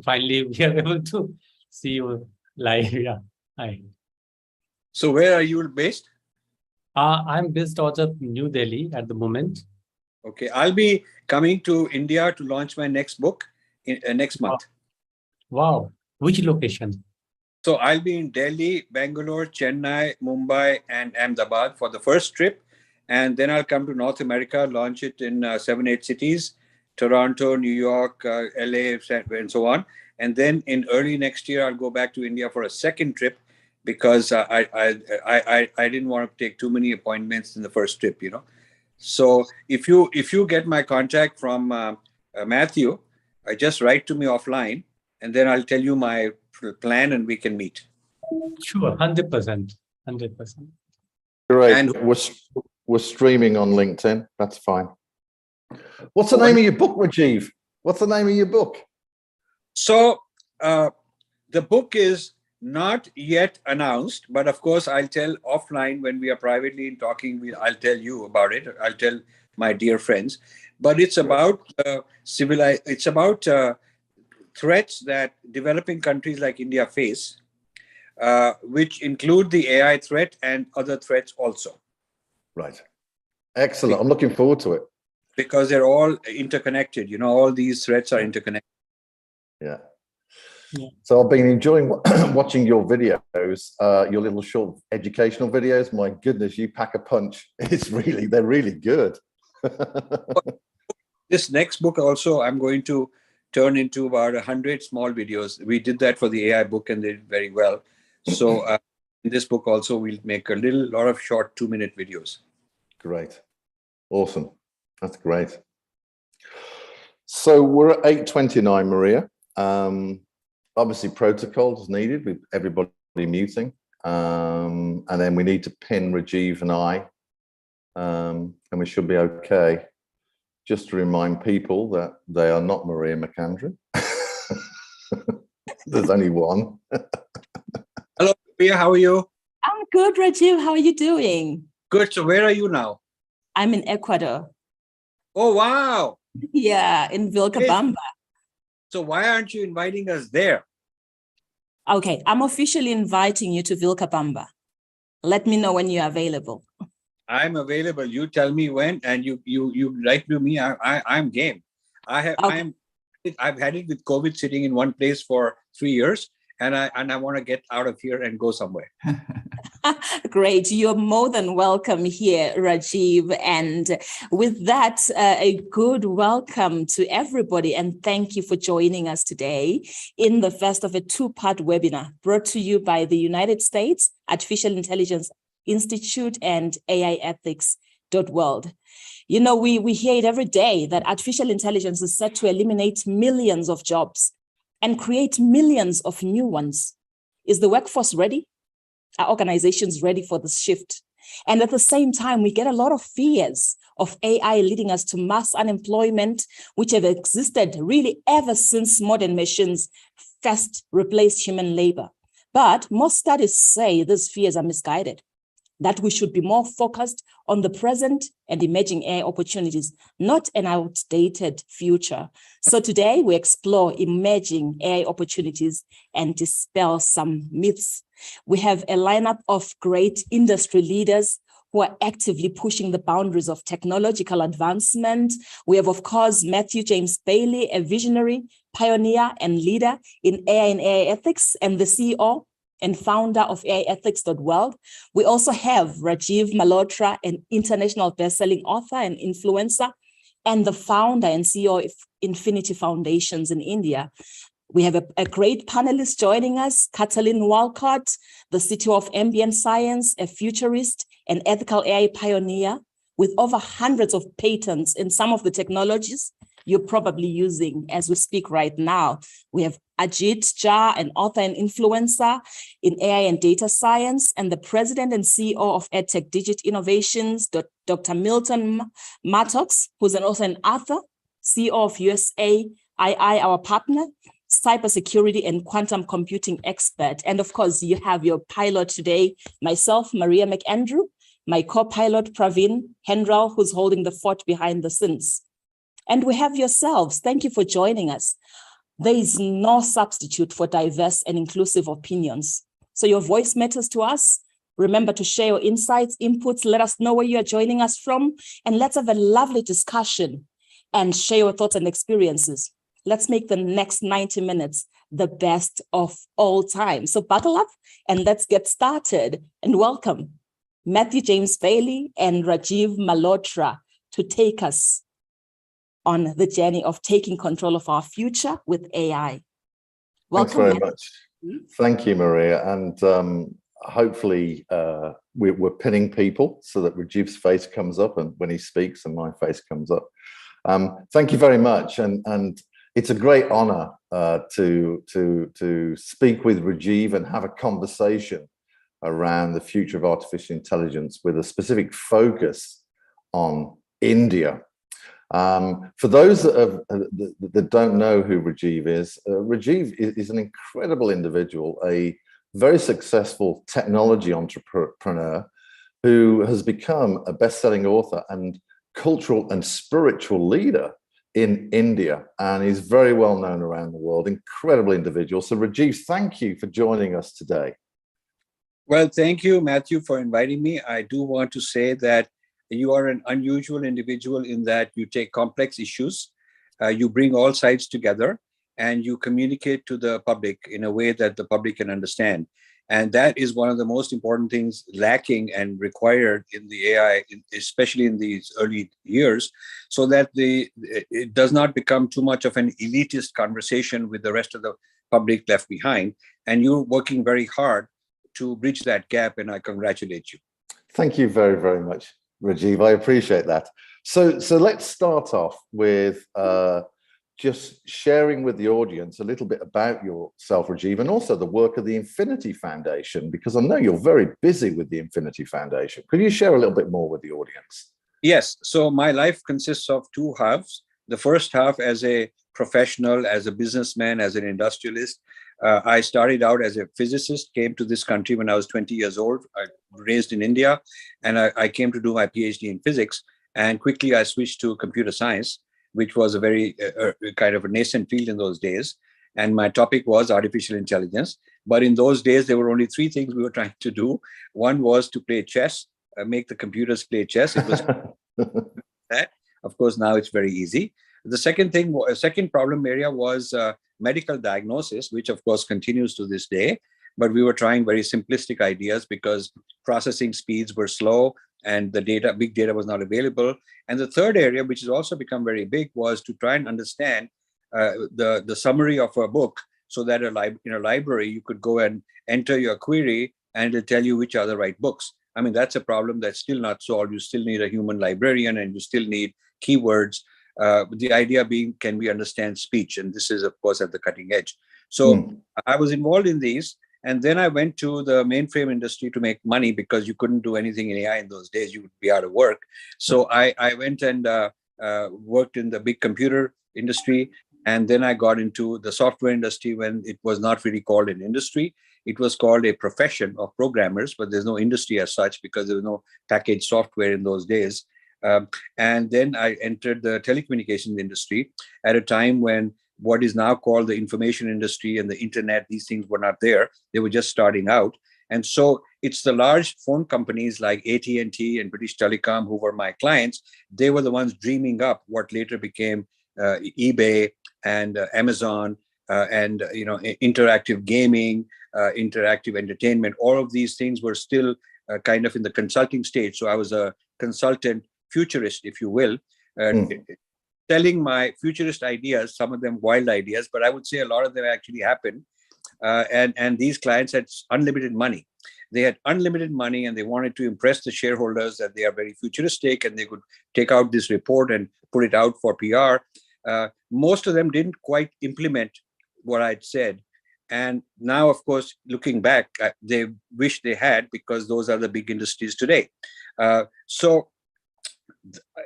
Finally, we are able to see you live. Yeah. Hi. So where are you based? I'm based out of New Delhi at the moment. Okay, I'll be coming to India to launch my next book next month. Wow. Which location? So I'll be in Delhi, Bangalore, Chennai, Mumbai, and Ahmedabad for the first trip. And then I'll come to North America, launch it in 7-8 cities, Toronto, New York, LA, and so on. And then in early next year, I'll go back to India for a second trip because I didn't want to take too many appointments in the first trip, you know. So if you get my contact from Matthew, just write to me offline, and then I'll tell you my plan and we can meet. Sure, 100%. 100%. Great. And we're streaming on LinkedIn. That's fine. What's the name of your book, Rajiv? What's the name of your book? So the book is not yet announced, but of course I'll tell offline when we are privately talking. I'll tell you about it. I'll tell my dear friends. But it's about It's about threats that developing countries like India face, which include the AI threat and other threats also. Right. Excellent. I'm looking forward to it. Because they're all interconnected. You know, all these threats are interconnected. Yeah. So I've been enjoying watching your videos, your little short educational videos. My goodness, you pack a punch. They're really good. This next book also, I'm going to turn into about 100 small videos. We did that for the AI book and they did very well. So in this book also, we'll make a lot of short 2-minute videos. Great. Awesome. That's great. So we're at 8:29, Maria. Obviously protocol is needed with everybody muting. And then we need to pin Rajiv and I, and we should be okay. Just to remind people that they are not Maria McAndrew. There's only one. Hello, Maria, how are you? I'm good, Rajiv. How are you doing? Good. So where are you now? I'm in Ecuador. Oh, wow. Yeah, in Vilcabamba. So why aren't you inviting us there? Okay, I'm officially inviting you to Vilcabamba. Let me know when you're available. I'm available. You tell me when, and you write to me. I'm game. I've had it with COVID sitting in one place for 3 years, and I want to get out of here and go somewhere. Great. You're more than welcome here, Rajiv. And with that, a good welcome to everybody. And thank you for joining us today in the first of a 2-part webinar brought to you by the United States Artificial Intelligence Institute and AIethics.world. You know, we hear it every day that artificial intelligence is set to eliminate millions of jobs and create millions of new ones. Is the workforce ready? Are organizations ready for this shift? And at the same time, we get a lot of fears of AI leading us to mass unemployment, which have existed really ever since modern machines first replaced human labor. But most studies say these fears are misguided, that we should be more focused on the present and emerging AI opportunities, not an outdated future. So today we explore emerging AI opportunities and dispel some myths. We have a lineup of great industry leaders who are actively pushing the boundaries of technological advancement. We have, of course, Matthew James Bailey, a visionary, pioneer, and leader in AI and AI ethics, and the CEO and founder of AIethics.world. We also have Rajiv Malhotra, an international best-selling author and influencer, and the founder and CEO of Infinity Foundations in India. We have a great panelist joining us, Katalin Walcott, the CTO of Ambient Science, a futurist and ethical AI pioneer with over hundreds of patents in some of the technologies you're probably using as we speak right now. We have Ajit Jha, an author and influencer in AI and data science, and the president and CEO of EdTech Digit Innovations, Dr. Milton Mattox, who's also an author, CEO of USAII, our partner, cybersecurity and quantum computing expert. And of course, you have your pilot today, myself, Maria McAndrew, my co-pilot, Praveen Hendral, who's holding the fort behind the scenes. And we have yourselves. Thank you for joining us. There is no substitute for diverse and inclusive opinions. So your voice matters to us. Remember to share your insights, inputs, let us know where you are joining us from, and let's have a lovely discussion and share your thoughts and experiences. Let's make the next 90 minutes the best of all time. So buckle up and let's get started. And welcome Matthew James Bailey and Rajiv Malhotra to take us on the journey of taking control of our future with AI. Welcome. Thanks very much. Thank you, Maria. And hopefully we're pinning people so that Rajiv's face comes up and when he speaks and my face comes up. Thank you very much. And it's a great honor to speak with Rajiv and have a conversation around the future of artificial intelligence with a specific focus on India. For those that don't know who Rajiv is an incredible individual, a very successful technology entrepreneur who has become a best-selling author and cultural and spiritual leader in India, and is very well known around the world. Incredible individual. So Rajiv, thank you for joining us today. Well, thank you, Matthew, for inviting me. I do want to say that you are an unusual individual in that you take complex issues, you bring all sides together, and you communicate to the public in a way that the public can understand. And that is one of the most important things lacking and required in the AI, especially in these early years, so that it does not become too much of an elitist conversation with the rest of the public left behind. And you're working very hard to bridge that gap, and I congratulate you. Thank you very, very much, Rajiv. I appreciate that. So let's start off with just sharing with the audience a little bit about yourself, Rajiv, and also the work of the Infinity Foundation, because I know you're very busy with the Infinity Foundation. Could you share a little bit more with the audience? Yes. So my life consists of two halves. The first half as a professional, as a businessman, as an industrialist. I started out as a physicist, came to this country when I was 20 years old. I raised in India, and I came to do my PhD in physics. And quickly I switched to computer science, which was a very kind of a nascent field in those days. And my topic was artificial intelligence. But in those days, there were only three things we were trying to do. One was to play chess, make the computers play chess. It was that. Of course, now it's very easy. The second problem area was medical diagnosis, which of course continues to this day. But we were trying very simplistic ideas because processing speeds were slow and the big data was not available. And the third area, which has also become very big, was to try and understand the summary of a book, so that in a library, you could go and enter your query and it'll tell you which are the right books. I mean, that's a problem that's still not solved. You still need a human librarian and you still need keywords. The idea being, can we understand speech? And this is, of course, at the cutting edge. So I was involved in these. And then I went to the mainframe industry to make money because you couldn't do anything in AI in those days. You would be out of work. So I went and worked in the big computer industry. And then I got into the software industry when it was not really called an industry. It was called a profession of programmers, but there's no industry as such because there was no packaged software in those days. And then I entered the telecommunications industry at a time when what is now called the information industry and the internet, these things were not there. They were just starting out. And so it's the large phone companies like AT&T and British Telecom who were my clients. They were the ones dreaming up what later became eBay and Amazon and interactive gaming, interactive entertainment. All of these things were still kind of in the consulting stage. So I was a consultant futurist, if you will, telling my futurist ideas, some of them wild ideas, but I would say a lot of them actually happened. And these clients had unlimited money. They had unlimited money and they wanted to impress the shareholders that they are very futuristic and they could take out this report and put it out for PR. Most of them didn't quite implement what I'd said. And now, of course, looking back, they wish they had, because those are the big industries today. So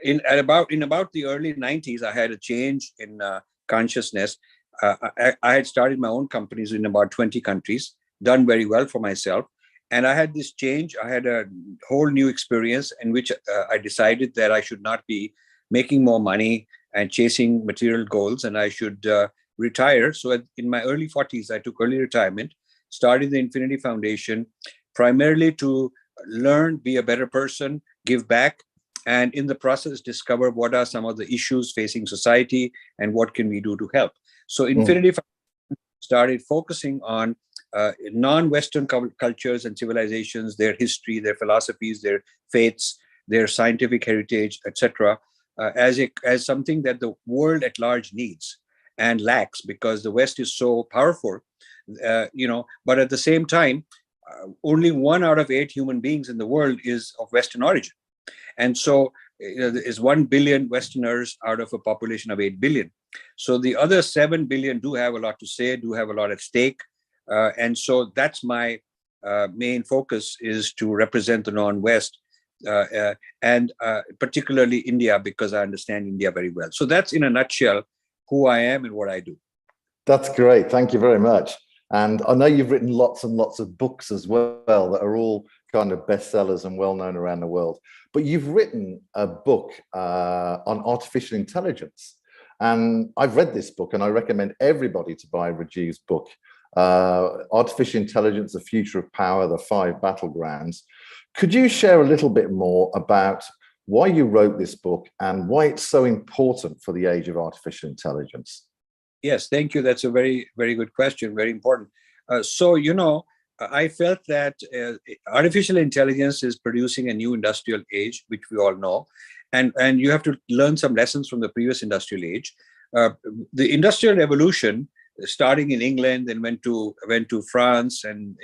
in about the early 90s, I had a change in consciousness. I had started my own companies in about 20 countries, done very well for myself. And I had this change. I had a whole new experience in which I decided that I should not be making more money and chasing material goals. And I should retire. So in my early 40s, I took early retirement, started the Infinity Foundation, primarily to learn, be a better person, give back, and in the process, discover what are some of the issues facing society and what can we do to help. So Infinity started focusing on non-Western cultures and civilizations, their history, their philosophies, their faiths, their scientific heritage, etc., as something that the world at large needs and lacks, because the West is so powerful, But at the same time, only 1 out of 8 human beings in the world is of Western origin, and so there is 1 billion Westerners out of a population of 8 billion. So the other 7 billion do have a lot to say, do have a lot at stake. And so that's my main focus, is to represent the non-West, and particularly India, because I understand India very well. So that's in a nutshell who I am and what I do. That's great. Thank you very much. And I know you've written lots and lots of books as well that are all kind of bestsellers and well known around the world. But you've written a book on artificial intelligence. And I've read this book, and I recommend everybody to buy Rajiv's book, Artificial Intelligence, The Future of Power, The 5 Battlegrounds. Could you share a little bit more about why you wrote this book and why it's so important for the age of artificial intelligence? Yes, thank you. That's a very, very good question. Very important. I felt that artificial intelligence is producing a new industrial age, which we all know, and you have to learn some lessons from the previous industrial age. The industrial revolution, starting in England, then went to France, and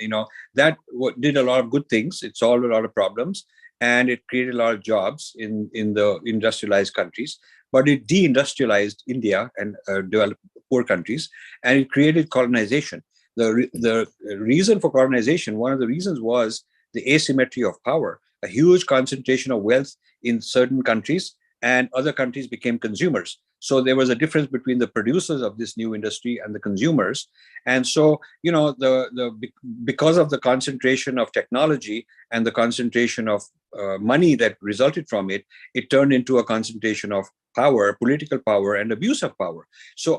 that did a lot of good things. It solved a lot of problems, and it created a lot of jobs in the industrialized countries. But it deindustrialized India and developed poor countries, and it created colonization. The reason for colonization, one of the reasons, was the asymmetry of power, a huge concentration of wealth in certain countries, and other countries became consumers. So there was a difference between the producers of this new industry and the consumers. And so, because of the concentration of technology and the concentration of money that resulted from it, it turned into a concentration of power, political power, and abuse of power. So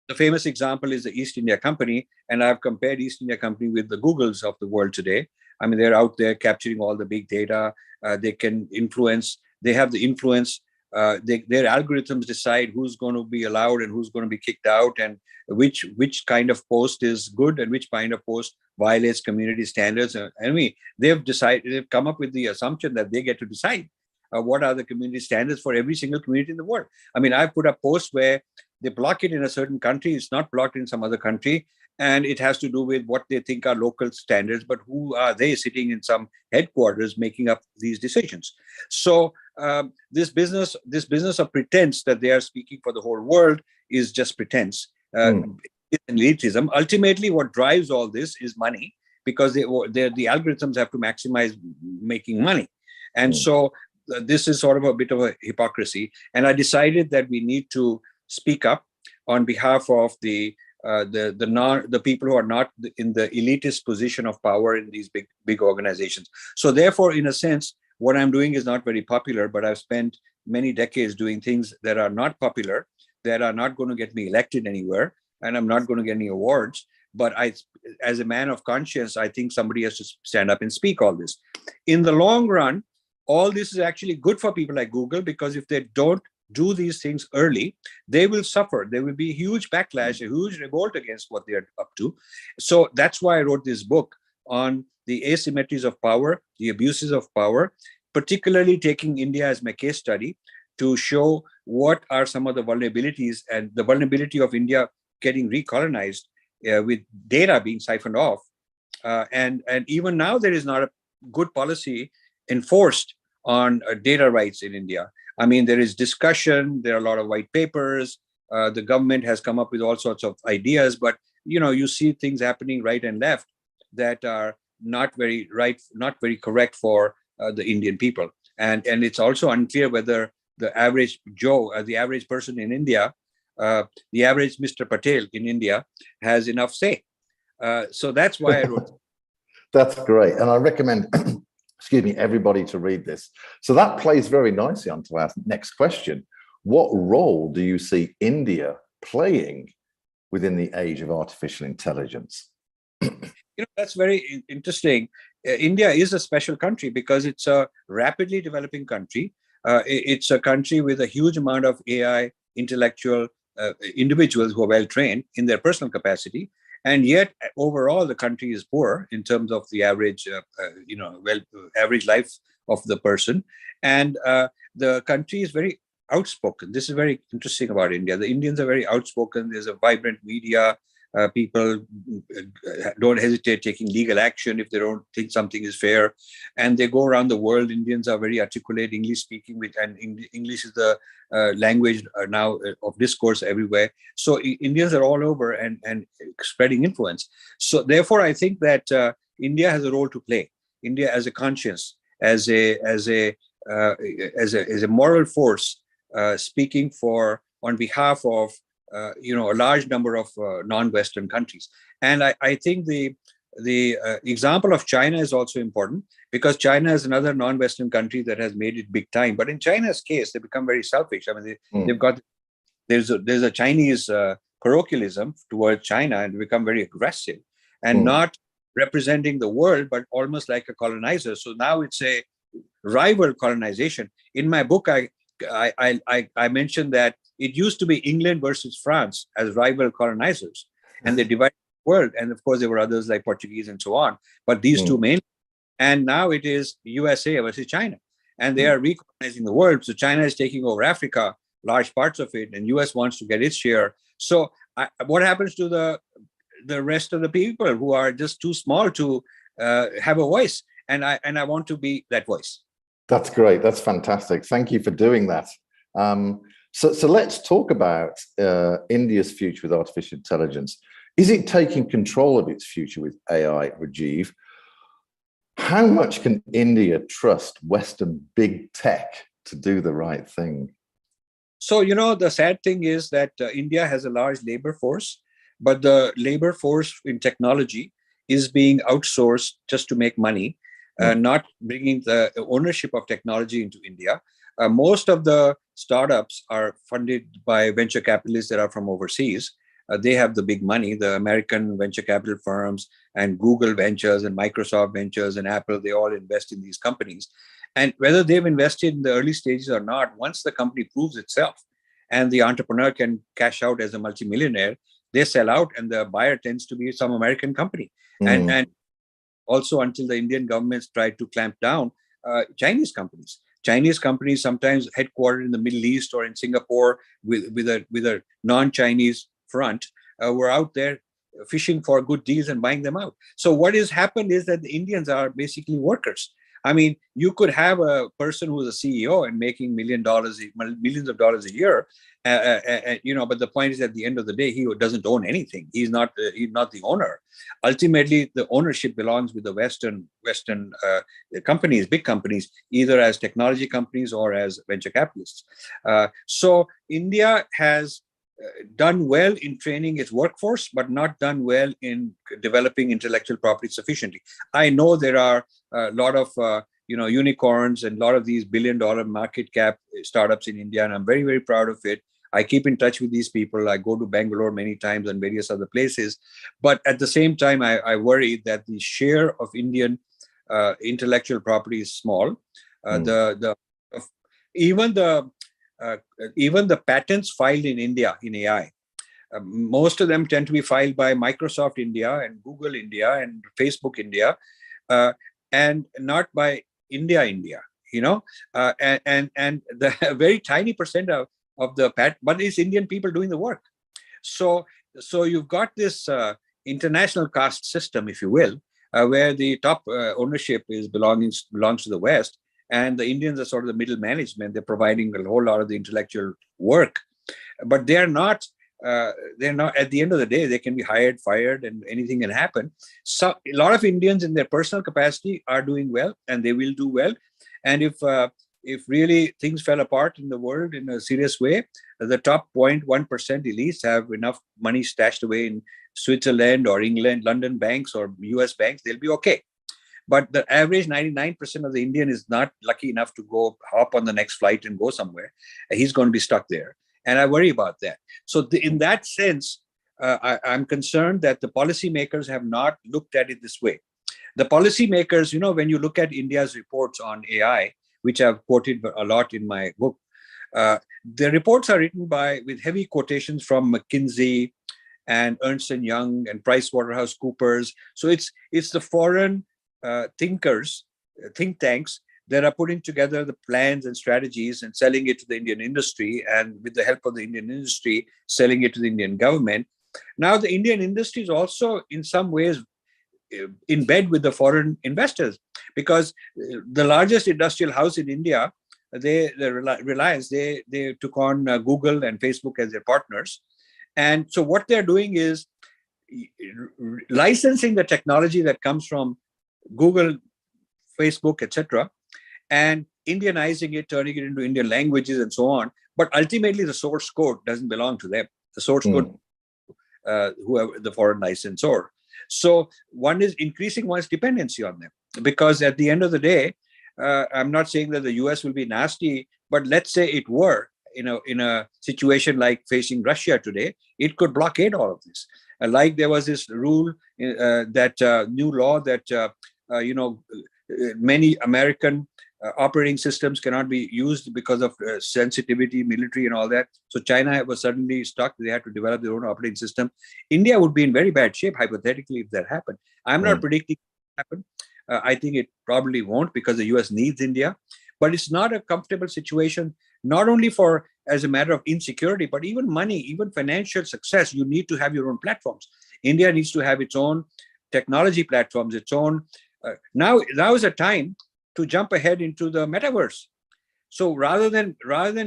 the famous example is the East India Company, and I've compared East India Company with the Googles of the world today. I mean, they're out there capturing all the big data. They can influence. They have the influence. Their algorithms decide who's going to be allowed and who's going to be kicked out, and which kind of post is good and which kind of post violates community standards. They've come up with the assumption that they get to decide what are the community standards for every single community in the world. I mean, I put a post where they block it in a certain country, it's not blocked in some other country, and it has to do with what they think are local standards, but who are they sitting in some headquarters making up these decisions? So this business of pretense that they are speaking for the whole world is just pretense. It's elitism. Ultimately, what drives all this is money, because the algorithms have to maximize making money. And so this is sort of a bit of a hypocrisy. And I decided that we need to speak up on behalf of the people who are not in the elitist position of power in these big organizations. So therefore, in a sense, what I'm doing is not very popular, but I've spent many decades doing things that are not popular, that are not going to get me elected anywhere, and I'm not going to get any awards. But as a man of conscience, I think somebody has to stand up and speak all this. In the long run, all this is actually good for people like Google, because if they don't do these things early, they will suffer. There will be a huge backlash, a huge revolt against what they are up to. So that's why I wrote this book on the asymmetries of power, the abuses of power, particularly taking India as my case study to show what are some of the vulnerabilities, and the vulnerability of India getting recolonized with data being siphoned off. And even now, there is not a good policy enforced on data rights in India. I mean, there is discussion, there are a lot of white papers, the government has come up with all sorts of ideas, but you see things happening right and left that are not very right, not very correct for the Indian people. And it's also unclear whether the average Joe, the average person in India, the average Mr. Patel in India has enough say. So that's why I wrote. That's great. And I recommend everybody to read this. So that plays very nicely onto our next question. What role do you see India playing within the age of artificial intelligence? That's very interesting. India is a special country because it's a rapidly developing country. It's a country with a huge amount of AI intellectual individuals who are well trained in their personal capacity, and yet overall the country is poor in terms of the average, average life of the person, and the country is very outspoken. This is very interesting about India. The Indians are very outspoken. There's a vibrant media. People don't hesitate taking legal action if they don't think something is fair, and they go around the world. Indians are very articulate, English speaking, and English is the language now of discourse everywhere. So Indians are all over and spreading influence. So therefore, I think that India has a role to play. India as a conscience, as a moral force, speaking on behalf of a large number of non-Western countries. And I think the example of China is also important, because China is another non-Western country that has made it big time. But in China's case, they become very selfish. I mean, there's a Chinese parochialism towards China, and they become very aggressive and not representing the world, but almost like a colonizer. So now it's a rival colonization. In my book, I mentioned that it used to be England versus France as rival colonizers, and they divided the world. And of course, there were others like Portuguese and so on, but these two mainly. And now it is USA versus China, and they are recolonizing the world. So China is taking over Africa, large parts of it, and US wants to get its share. So what happens to the rest of the people who are just too small to have a voice? And I want to be that voice. That's great. That's fantastic. Thank you for doing that. So let's talk about India's future with artificial intelligence. Is it taking control of its future with AI, Rajiv? How much can India trust Western big tech to do the right thing? So, the sad thing is that India has a large labor force, but the labor force in technology is being outsourced just to make money, not bringing the ownership of technology into India. Most of the startups are funded by venture capitalists that are from overseas. They have the big money, the American venture capital firms and Google Ventures and Microsoft Ventures and Apple, they all invest in these companies. And whether they've invested in the early stages or not, once the company proves itself and the entrepreneur can cash out as a multimillionaire, they sell out, and the buyer tends to be some American company. And also, until the Indian governments tried to clamp down, Chinese companies sometimes headquartered in the Middle East or in Singapore with a non-Chinese front were out there fishing for good deals and buying them out. So what has happened is that the Indians are basically workers. I mean, you could have a person who's a CEO and making millions of dollars a year, but the point is, at the end of the day, he doesn't own anything. He's not the owner. Ultimately, the ownership belongs with the Western companies, big companies, either as technology companies or as venture capitalists. So India has done well in training its workforce, but not done well in developing intellectual property sufficiently. I know there are a lot of unicorns and a lot of these billion-dollar market cap startups in India, and I'm very, very proud of it. I keep in touch with these people. I go to Bangalore many times and various other places. But at the same time, I worry that the share of Indian intellectual property is small. Even the patents filed in India in AI, most of them tend to be filed by Microsoft India and Google India and Facebook India, and not by India. And the very tiny percent of the patent, but it's Indian people doing the work. So you've got this international caste system, if you will, where the top ownership belongs to the West, and the Indians are sort of the middle management. They're providing a whole lot of the intellectual work, but they're not. At the end of the day, they can be hired, fired, and anything can happen. So a lot of Indians in their personal capacity are doing well, and they will do well. And if really things fell apart in the world in a serious way, the top 0.1% elites have enough money stashed away in Switzerland or England, London banks or US banks, they'll be okay. But the average 99% of the Indian is not lucky enough to go hop on the next flight and go somewhere. He's going to be stuck there. And I worry about that. So in that sense, I'm concerned that the policymakers have not looked at it this way. The policymakers, when you look at India's reports on AI, which I've quoted a lot in my book, the reports are written with heavy quotations from McKinsey and Ernst & Young and PricewaterhouseCoopers. So it's the foreign thinkers, think tanks that are putting together the plans and strategies and selling it to the Indian industry, and with the help of the Indian industry, selling it to the Indian government. Now, the Indian industry is also in some ways in bed with the foreign investors, because the largest industrial house in India, the Reliance, they took on Google and Facebook as their partners. And so what they're doing is licensing the technology that comes from Google, Facebook, etc., and Indianizing it, turning it into Indian languages and so on. But ultimately, the source code doesn't belong to them. The source code, whoever the foreign licensor. So one is increasing one's dependency on them, because at the end of the day, I'm not saying that the US will be nasty, but let's say it were in a situation like facing Russia today, it could blockade all of this. Like there was this rule new law that many American operating systems cannot be used because of sensitivity, military and all that. So China was suddenly stuck. They had to develop their own operating system. India would be in very bad shape, hypothetically, if that happened. I'm not predicting it will happen. I think it probably won't, because the US needs India. But it's not a comfortable situation, not only as a matter of insecurity, but even money, even financial success. You need to have your own platforms. India needs to have its own technology platforms, its own. Now is a time to jump ahead into the metaverse. So rather than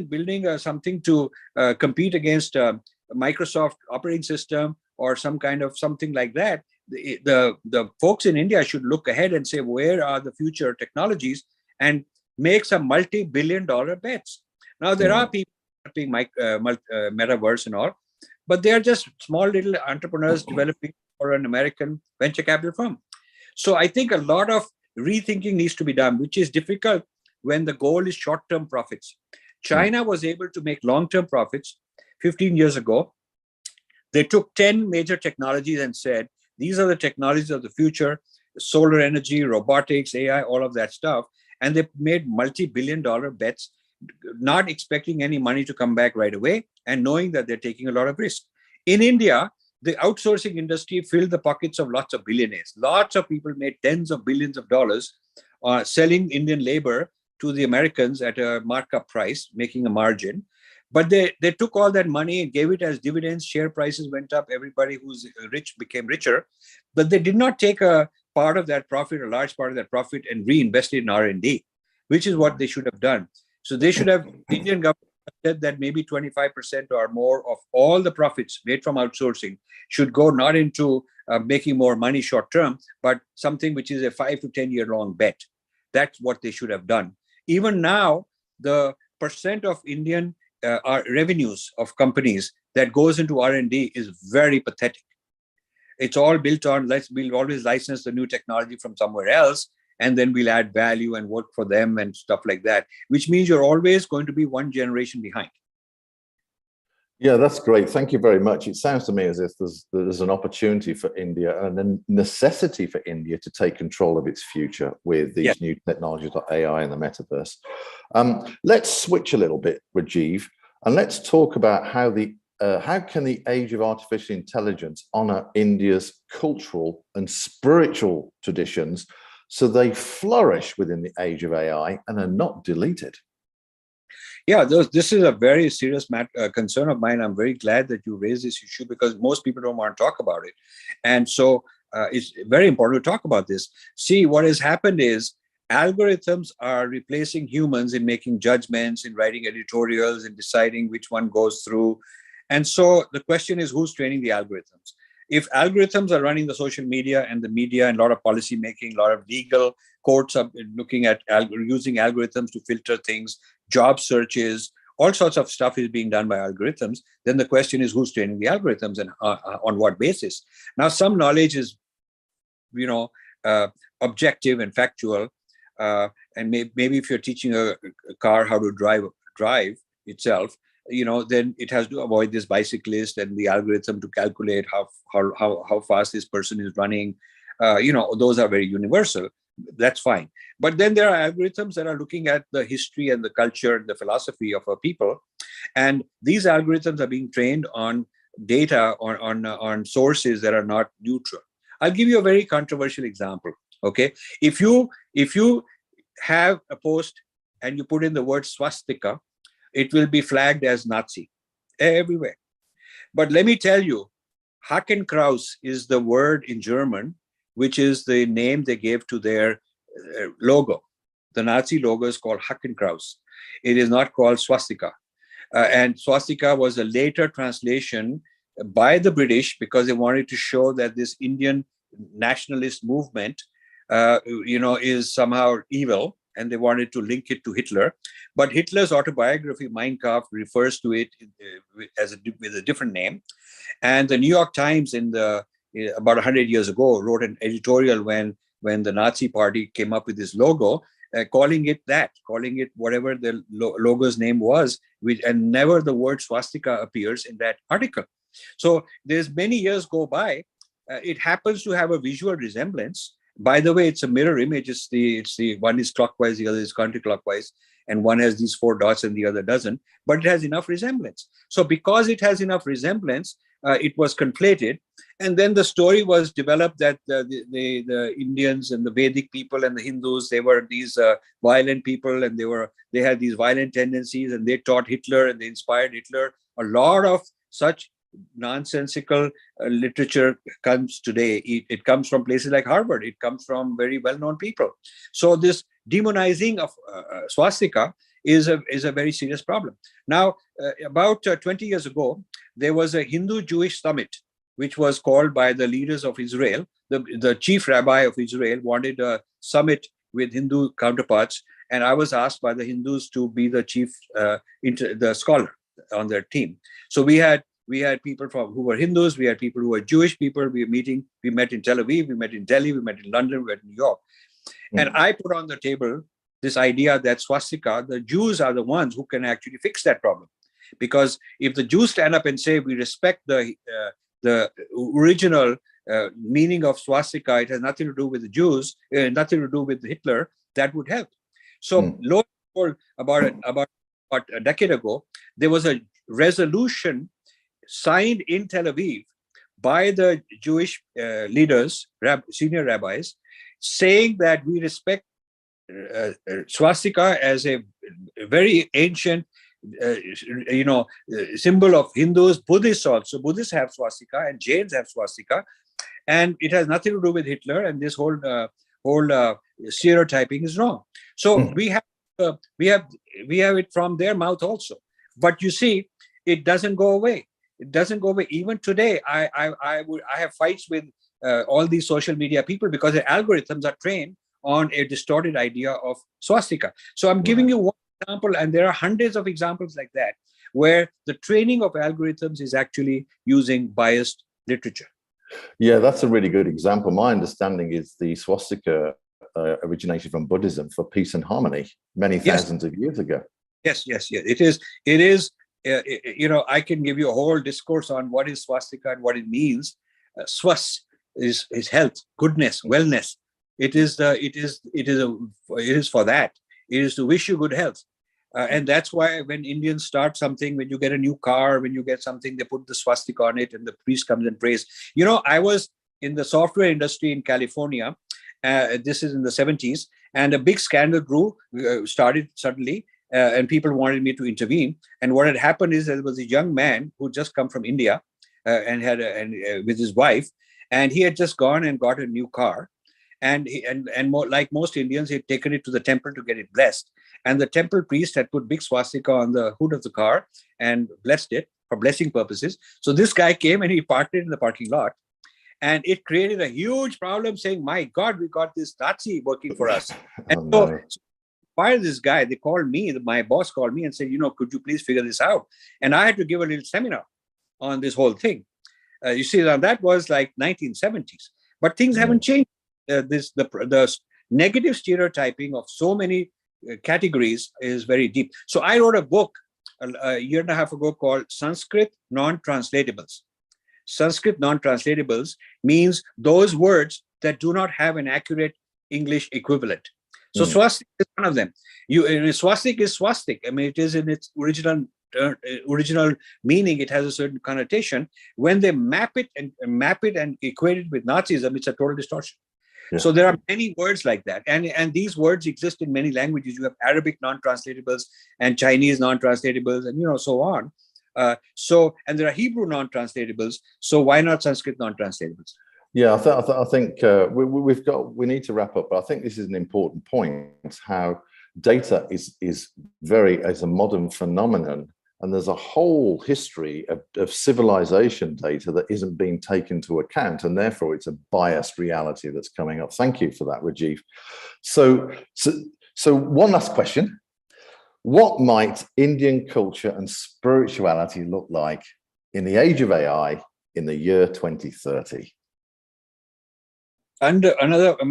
building something to compete against Microsoft operating system or some kind of something like that, the folks in India should look ahead and say, where are the future technologies, and make some multi-billion-dollar bets. Now there are people developing metaverse and all, but they are just small little entrepreneurs developing for an American venture capital firm. So I think a lot of rethinking needs to be done, which is difficult when the goal is short-term profits. China was able to make long-term profits 15 years ago. They took 10 major technologies and said, these are the technologies of the future: solar energy, robotics, AI, all of that stuff. And they made multi-billion-dollar bets, not expecting any money to come back right away, and knowing that they're taking a lot of risk. In India, the outsourcing industry filled the pockets of lots of billionaires. Lots of people made tens of billions of dollars selling Indian labor to the Americans at a markup price, making a margin. But they took all that money and gave it as dividends. Share prices went up. Everybody who's rich became richer. But they did not take a part of that profit, a large part of that profit, and reinvest it in R&D, which is what they should have done. So they should have, Indian government said that maybe 25% or more of all the profits made from outsourcing should go not into making more money short term, but something which is a 5 to 10 year long bet. That's what they should have done. Even now, the percent of Indian revenues of companies that goes into R&D is very pathetic. It's all built on, we'll always license the new technology from somewhere else, and then we'll add value and work for them and stuff like that, which means you're always going to be one generation behind. Yeah, that's great. Thank you very much. It sounds to me as if there's an opportunity for India and a necessity for India to take control of its future with these new technologies like AI and the metaverse. Let's switch a little bit, Rajiv, and let's talk about how can the age of artificial intelligence honor India's cultural and spiritual traditions so they flourish within the age of AI and are not deleted? Yeah, this is a very serious concern of mine. I'm very glad that you raised this issue, because most people don't want to talk about it. And so it's very important to talk about this. See, what has happened is algorithms are replacing humans in making judgments, in writing editorials, in deciding which one goes through. And so the question is, who's training the algorithms? If algorithms are running the social media and a lot of policy making, a lot of legal courts are looking at using algorithms to filter things, job searches, all sorts of stuff is being done by algorithms, then the question is, who's training the algorithms and on what basis? Now, some knowledge is, objective and factual. And maybe if you're teaching a car how to drive itself, then it has to avoid this bicyclist and the algorithm to calculate how fast this person is running. Those are very universal. That's fine. But then there are algorithms that are looking at the history and the culture and the philosophy of a people. And these algorithms are being trained on data, on sources that are not neutral. I'll give you a very controversial example. Okay. If you have a post and you put in the word swastika, it will be flagged as Nazi everywhere. But let me tell you, Hakenkreuz is the word in German, which is the name they gave to their logo. The Nazi logo is called Hakenkreuz. It is not called swastika. And swastika was a later translation by the British because they wanted to show that this Indian nationalist movement, is somehow evil, and they wanted to link it to Hitler. But Hitler's autobiography, Mein Kampf, refers to it with a different name. And the New York Times, about 100 years ago, wrote an editorial when the Nazi Party came up with this logo, calling it whatever the logo's name was, and never the word swastika appears in that article. So there's many years go by. It happens to have a visual resemblance. By the way, it's a mirror image. It's the one is clockwise, the other is counterclockwise, and one has these 4 dots and the other doesn't. But it has enough resemblance. So because it has enough resemblance, it was conflated, and then the story was developed that the Indians and the Vedic people and the Hindus, they were these violent people, and they had these violent tendencies, and they taught Hitler and they inspired Hitler. A lot of such nonsensical literature comes today. It comes from places like Harvard. It comes from very well-known people. So this demonizing of swastika is a very serious problem. Now, about 20 years ago, there was a Hindu-Jewish summit, which was called by the leaders of Israel. The chief rabbi of Israel wanted a summit with Hindu counterparts, and I was asked by the Hindus to be the chief, the scholar on their team. So we had people who were Hindus, we had people who were Jewish people. We met in Tel Aviv, we met in Delhi, we met in London, we met in New York. And I put on the table this idea that swastika, the Jews are the ones who can actually fix that problem. Because if the Jews stand up and say, we respect the original meaning of swastika, it has nothing to do with the Jews, nothing to do with Hitler, that would help. So about a decade ago, there was a resolution signed in Tel Aviv by the Jewish leaders, senior rabbis, saying that we respect swastika as a very ancient symbol of Hindus, Buddhists also. Buddhists have swastika and Jains have swastika, and it has nothing to do with Hitler, and this whole stereotyping is wrong. So we have it from their mouth also. But you see, it doesn't go away. It doesn't go away. Even today, I have fights with all these social media people because their algorithms are trained on a distorted idea of swastika. So I'm giving you one example, and there are hundreds of examples like that, where the training of algorithms is actually using biased literature. Yeah, that's a really good example. My understanding is the swastika originated from Buddhism for peace and harmony many thousands of years ago. Yes. It is. I can give you a whole discourse on what is swastika and what it means. Swas is health, goodness, wellness. It is for that. It is to wish you good health. And that's why when Indians start something, when you get a new car, when you get something, they put the swastika on it and the priest comes and prays. I was in the software industry in California. This is in the 70s. And a big scandal started suddenly. And people wanted me to intervene. And what had happened is there was a young man who just come from India and with his wife. And he had just gone and got a new car. And more, like most Indians, he had taken it to the temple to get it blessed. And the temple priest had put big swastika on the hood of the car and blessed it for blessing purposes. So this guy came and he parked it in the parking lot. And it created a huge problem saying, my God, we got this Nazi working for us. And so by this guy, they called me, my boss called me and said, could you please figure this out? And I had to give a little seminar on this whole thing. You see, now that was like 1970s. But things haven't changed. The negative stereotyping of so many categories is very deep. So I wrote a book a year and a half ago called Sanskrit non-translatables. Sanskrit non-translatables means those words that do not have an accurate English equivalent. So swastik is one of them. Swastik is swastik. I mean, it is in its original meaning. It has a certain connotation. When they map it and equate it with Nazism, it's a total distortion. Yeah. So there are many words like that, and these words exist in many languages. You have Arabic non-translatables and Chinese non-translatables, and so on. And there are Hebrew non-translatables. So why not Sanskrit non-translatables? Yeah, I think we need to wrap up, but I think this is an important point. How data is a modern phenomenon, and there's a whole history of civilization data that isn't being taken into account, and therefore it's a biased reality that's coming up. Thank you for that, Rajiv. So one last question. What might Indian culture and spirituality look like in the age of AI in the year 2030? And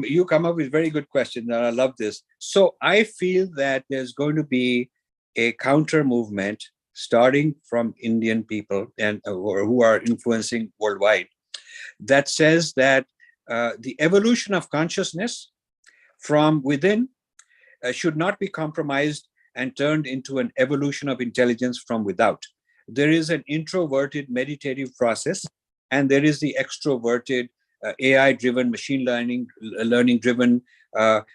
you come up with very good questions, and I love this. So I feel that there's going to be a counter movement starting from Indian people or who are influencing worldwide, that says that the evolution of consciousness from within should not be compromised and turned into an evolution of intelligence from without. There is an introverted meditative process, and there is the extroverted AI-driven, machine learning-driven,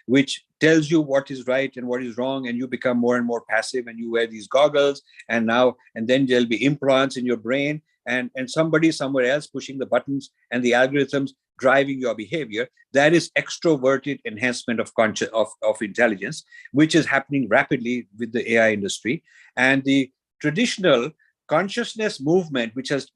which tells you what is right and what is wrong, and you become more and more passive, and you wear these goggles, and then there'll be implants in your brain, and somebody somewhere else pushing the buttons and the algorithms driving your behavior. That is extroverted enhancement of intelligence, which is happening rapidly with the AI industry. And the traditional consciousness movement, which is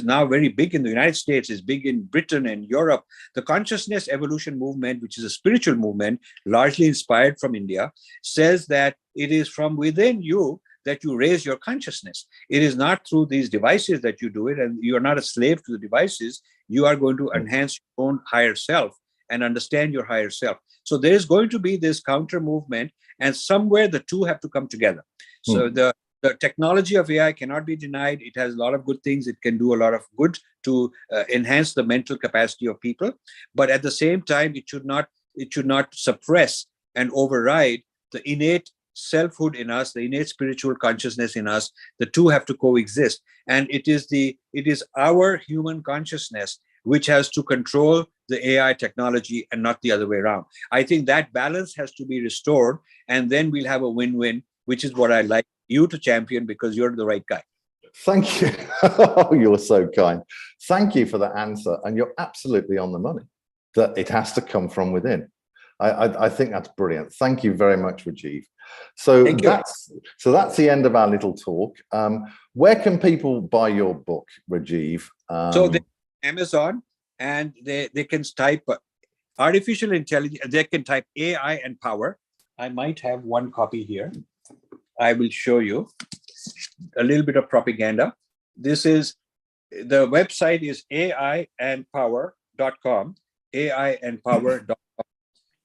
now very big in the United States, is big in Britain and Europe. The consciousness evolution movement, which is a spiritual movement, largely inspired from India, says that it is from within you that you raise your consciousness. It is not through these devices that you do it, and you are not a slave to the devices. You are going to enhance your own higher self and understand your higher self. So there is going to be this counter movement, and somewhere the two have to come together. So the technology of AI cannot be denied. It has a lot of good things. It can do a lot of good to enhance the mental capacity of people. But at the same time, it should not suppress and override the innate selfhood in us, the innate spiritual consciousness in us. The two have to coexist. And it is our human consciousness which has to control the AI technology and not the other way around. I think that balance has to be restored, and then we'll have a win-win, which is what I like you to champion, because you're the right guy. Thank you. Oh, you're so kind. Thank you for that answer. And you're absolutely on the money, that it has to come from within. I think that's brilliant. Thank you very much, Rajiv. So that's the end of our little talk. Where can people buy your book, Rajiv? So they Amazon, and they can type artificial intelligence. They can type AI and power. I might have one copy here. I will show you a little bit of propaganda. The website is aiandpower.com, aiandpower.com.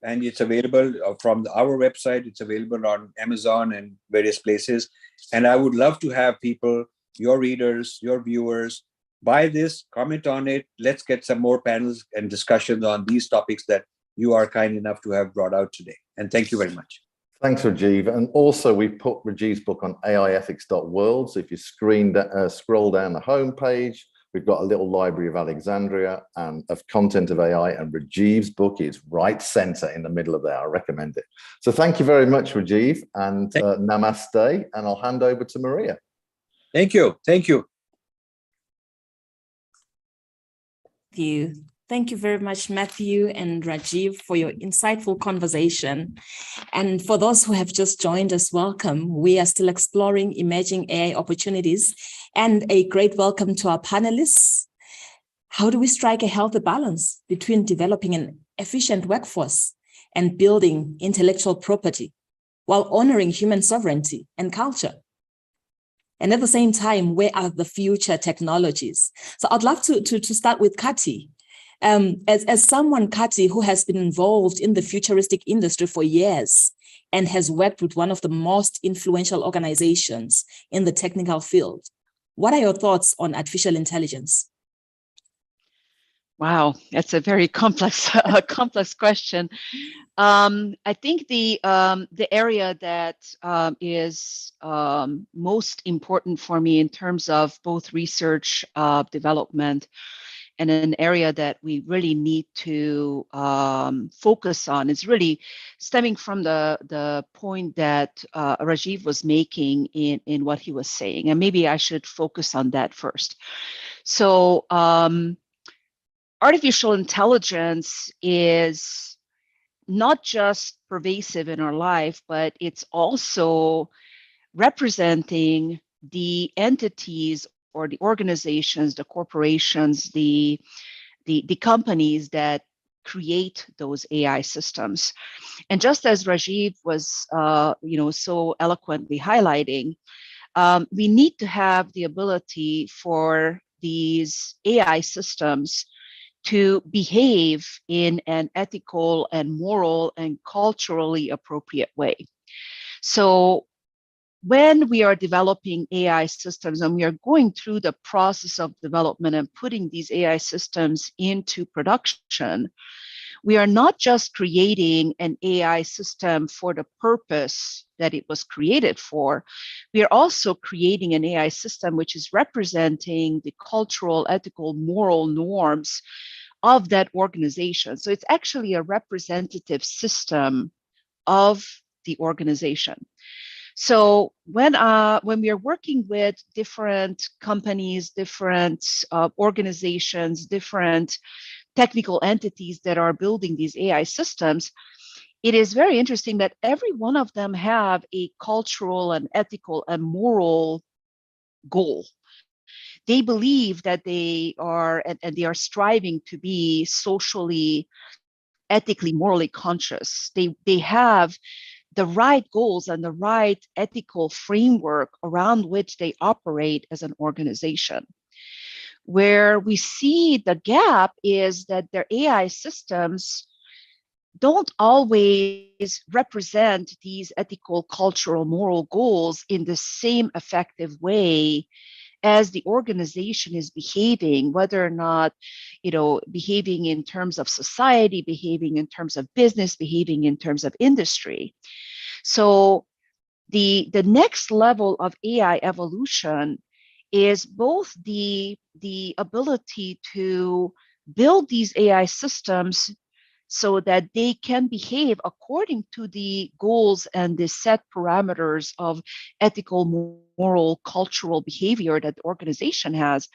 And it's available from our website. It's available on Amazon and various places. And I would love to have people, your readers, your viewers, buy this, comment on it. Let's get some more panels and discussions on these topics that you are kind enough to have brought out today. And thank you very much. Thanks, Rajiv. And also, we've put Rajiv's book on aiethics.world. So if you scroll down the homepage, we've got a little library of Alexandria and of content of AI, and Rajiv's book is right center in the middle of there. I recommend it. So thank you very much, Rajiv, and namaste. And I'll hand over to Maria. Thank you. Thank you. Thank you. Thank you very much, Matthew and Rajiv, for your insightful conversation. And for those who have just joined us, welcome. We are still exploring emerging AI opportunities, and a great welcome to our panelists. How do we strike a healthy balance between developing an efficient workforce and building intellectual property while honoring human sovereignty and culture? And at the same time, where are the future technologies? So I'd love to start with Kati. As someone, Kati, who has been involved in the futuristic industry for years and has worked with one of the most influential organizations in the technical field. What are your thoughts on artificial intelligence? Wow, that's a very complex question. I think the area that is most important for me in terms of both research development and an area that we really need to focus on is really stemming from the point that Rajiv was making in what he was saying, and maybe I should focus on that first. So artificial intelligence is not just pervasive in our life, but it's also representing the entities or the organizations, the corporations, the companies that create those AI systems. And just as Rajiv was, so eloquently highlighting, we need to have the ability for these AI systems to behave in an ethical and moral and culturally appropriate way. So when we are developing AI systems and we are going through the process of development and putting these AI systems into production, we are not just creating an AI system for the purpose that it was created for. We are also creating an AI system which is representing the cultural, ethical, moral norms of that organization. So it's actually a representative system of the organization. So when we are working with different companies, different organizations, different technical entities that are building these AI systems, it is very interesting that every one of them have a cultural and ethical and moral goal. They believe that they are, and they are striving to be socially, ethically, morally conscious. They have the right goals and the right ethical framework around which they operate as an organization. Where we see the gap is that their AI systems don't always represent these ethical, cultural, moral goals in the same effective way as the organization is behaving, whether or not, behaving in terms of society, behaving in terms of business, behaving in terms of industry. So the next level of AI evolution is both the ability to build these AI systems so that they can behave according to the goals and the set parameters of ethical, moral, cultural behavior that the organization has,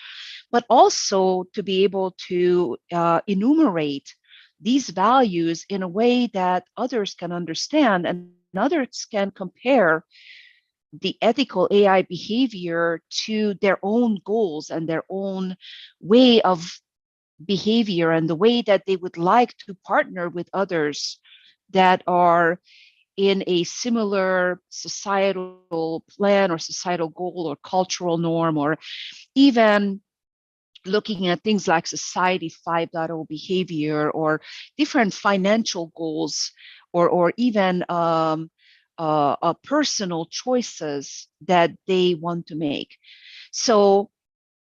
but also to be able to enumerate these values in a way that others can understand and others can compare the ethical AI behavior to their own goals and their own way of behavior and the way that they would like to partner with others that are in a similar societal plan or societal goal or cultural norm, or even looking at things like Society 5.0 behavior or different financial goals, or even personal choices that they want to make. So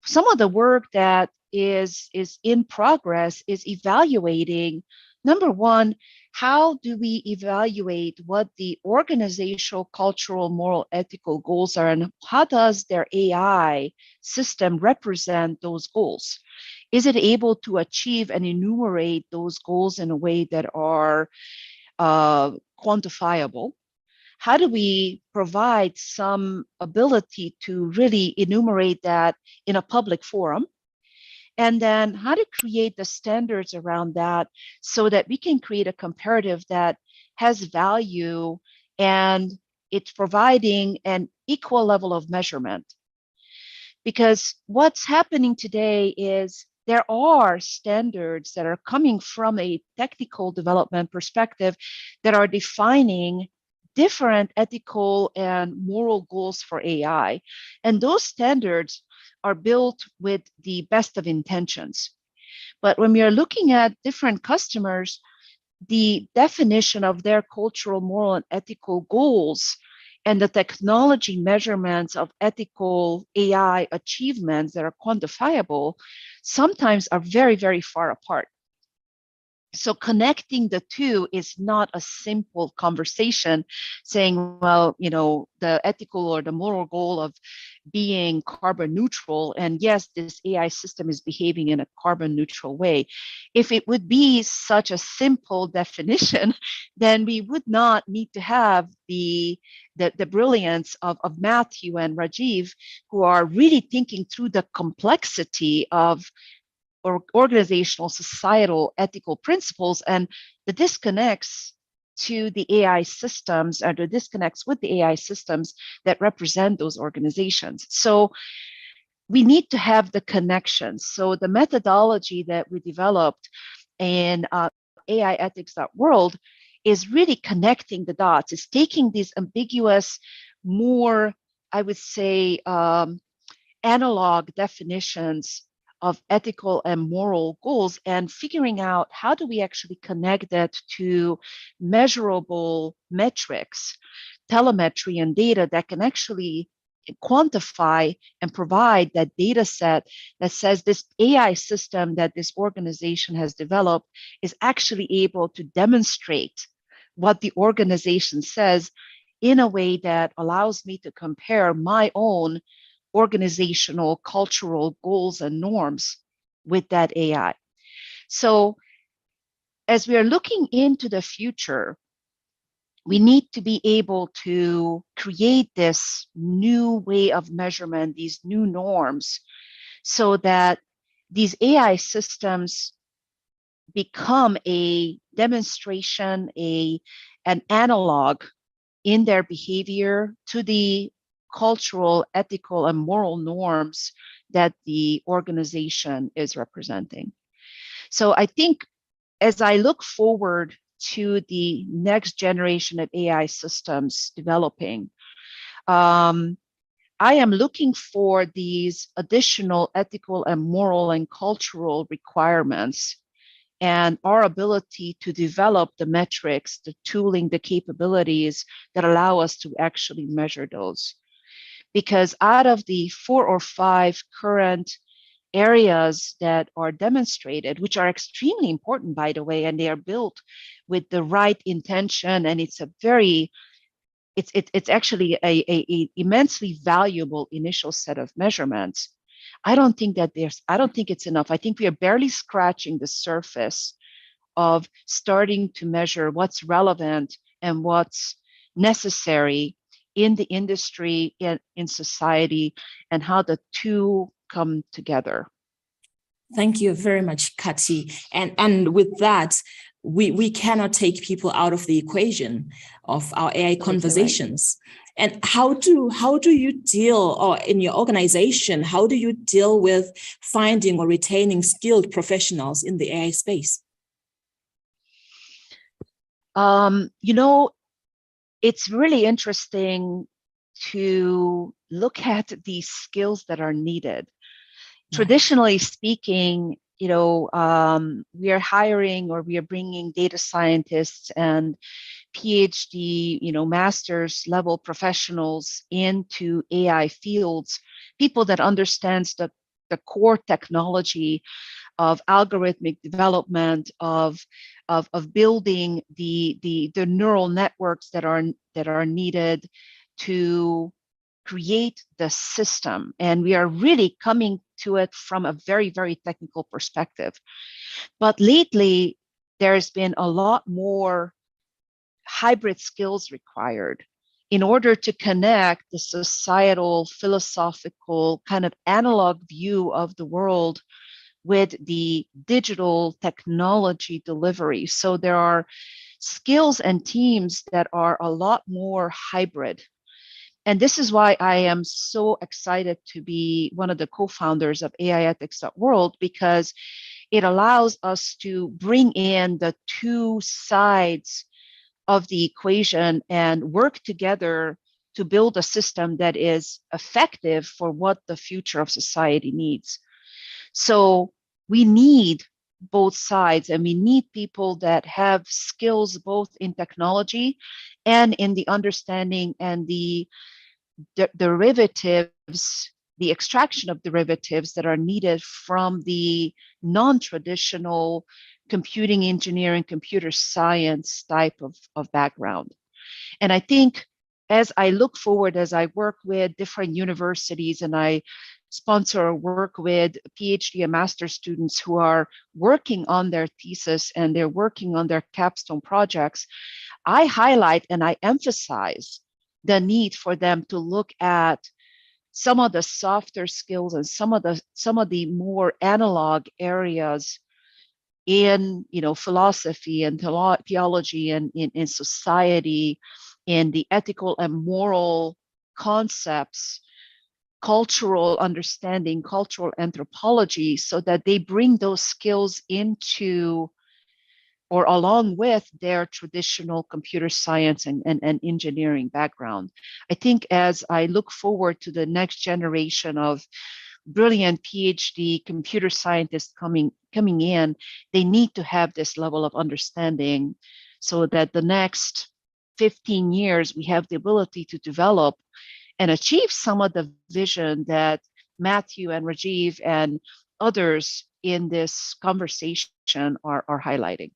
some of the work that is in progress is evaluating, number one, how do we evaluate what the organizational, cultural, moral, ethical goals are, and how does their AI system represent those goals? Is it able to achieve and enumerate those goals in a way that are quantifiable? How do we provide some ability to really enumerate that in a public forum? And then how to create the standards around that so that we can create a comparative that has value and it's providing an equal level of measurement. Because what's happening today is there are standards that are coming from a technical development perspective that are defining different ethical and moral goals for AI. And those standards are built with the best of intentions. But when we are looking at different customers, the definition of their cultural, moral, and ethical goals and the technology measurements of ethical AI achievements that are quantifiable sometimes are very, very far apart. So connecting the two is not a simple conversation saying, well, the ethical or the moral goal of being carbon neutral, and yes, this AI system is behaving in a carbon neutral way. If it would be such a simple definition, then we would not need to have the brilliance of Matthew and Rajiv, who are really thinking through the complexity of or organizational, societal, ethical principles, and the disconnects to the AI systems, or the disconnects with the AI systems that represent those organizations. So we need to have the connections. So the methodology that we developed in AI ethics.world is really connecting the dots. It's taking these ambiguous, more, I would say, analog definitions of ethical and moral goals and figuring out how do we actually connect that to measurable metrics, telemetry and data that can actually quantify and provide that data set that says this AI system that this organization has developed is actually able to demonstrate what the organization says in a way that allows me to compare my own organizational, cultural goals and norms with that AI. So as we are looking into the future, we need to be able to create this new way of measurement, these new norms, so that these AI systems become a demonstration, an analog in their behavior to the cultural, ethical, and moral norms that the organization is representing. So I think as I look forward to the next generation of AI systems developing, I am looking for these additional ethical and moral and cultural requirements and our ability to develop the metrics, the tooling, the capabilities that allow us to actually measure those. Because out of the 4 or 5 current areas that are demonstrated, which are extremely important, by the way, and they are built with the right intention, and it's a very, it's actually a immensely valuable initial set of measurements. I don't think it's enough. I think we are barely scratching the surface of starting to measure what's relevant and what's necessary in the industry, in society, and how the two come together. Thank you very much, Kati. And with that, we cannot take people out of the equation of our AI conversations. Right. And how do you deal, or in your organization, how do you deal with finding or retaining skilled professionals in the AI space? It's really interesting to look at these skills that are needed. Yeah. Traditionally speaking, we are hiring, or we are bringing data scientists and PhD, master's level professionals into AI fields, people that understands the core technology of algorithmic development, of building the neural networks that are needed to create the system. And we are really coming to it from a very, very technical perspective. But lately, there's been a lot more hybrid skills required in order to connect the societal, philosophical, kind of analog view of the world with the digital technology delivery. So there are skills and teams that are a lot more hybrid. And this is why I am so excited to be one of the co-founders of AI ethics.world, because it allows us to bring in the two sides of the equation and work together to build a system that is effective for what the future of society needs. So we need both sides, and we need people that have skills both in technology and in the understanding and the derivatives, the extraction of derivatives that are needed from the non-traditional computing engineering, computer science type of background. And I think as I look forward, as I work with different universities and I sponsor or work with PhD and master students who are working on their thesis and they're working on their capstone projects, I highlight and I emphasize the need for them to look at some of the softer skills and some of the more analog areas in philosophy and theology and in society, in the ethical and moral concepts, cultural understanding, cultural anthropology, so that they bring those skills into or along with their traditional computer science and engineering background. I think as I look forward to the next generation of brilliant PhD computer scientists coming in, they need to have this level of understanding so that the next 15 years we have the ability to develop and achieve some of the vision that Matthew and Rajiv and others in this conversation are highlighting.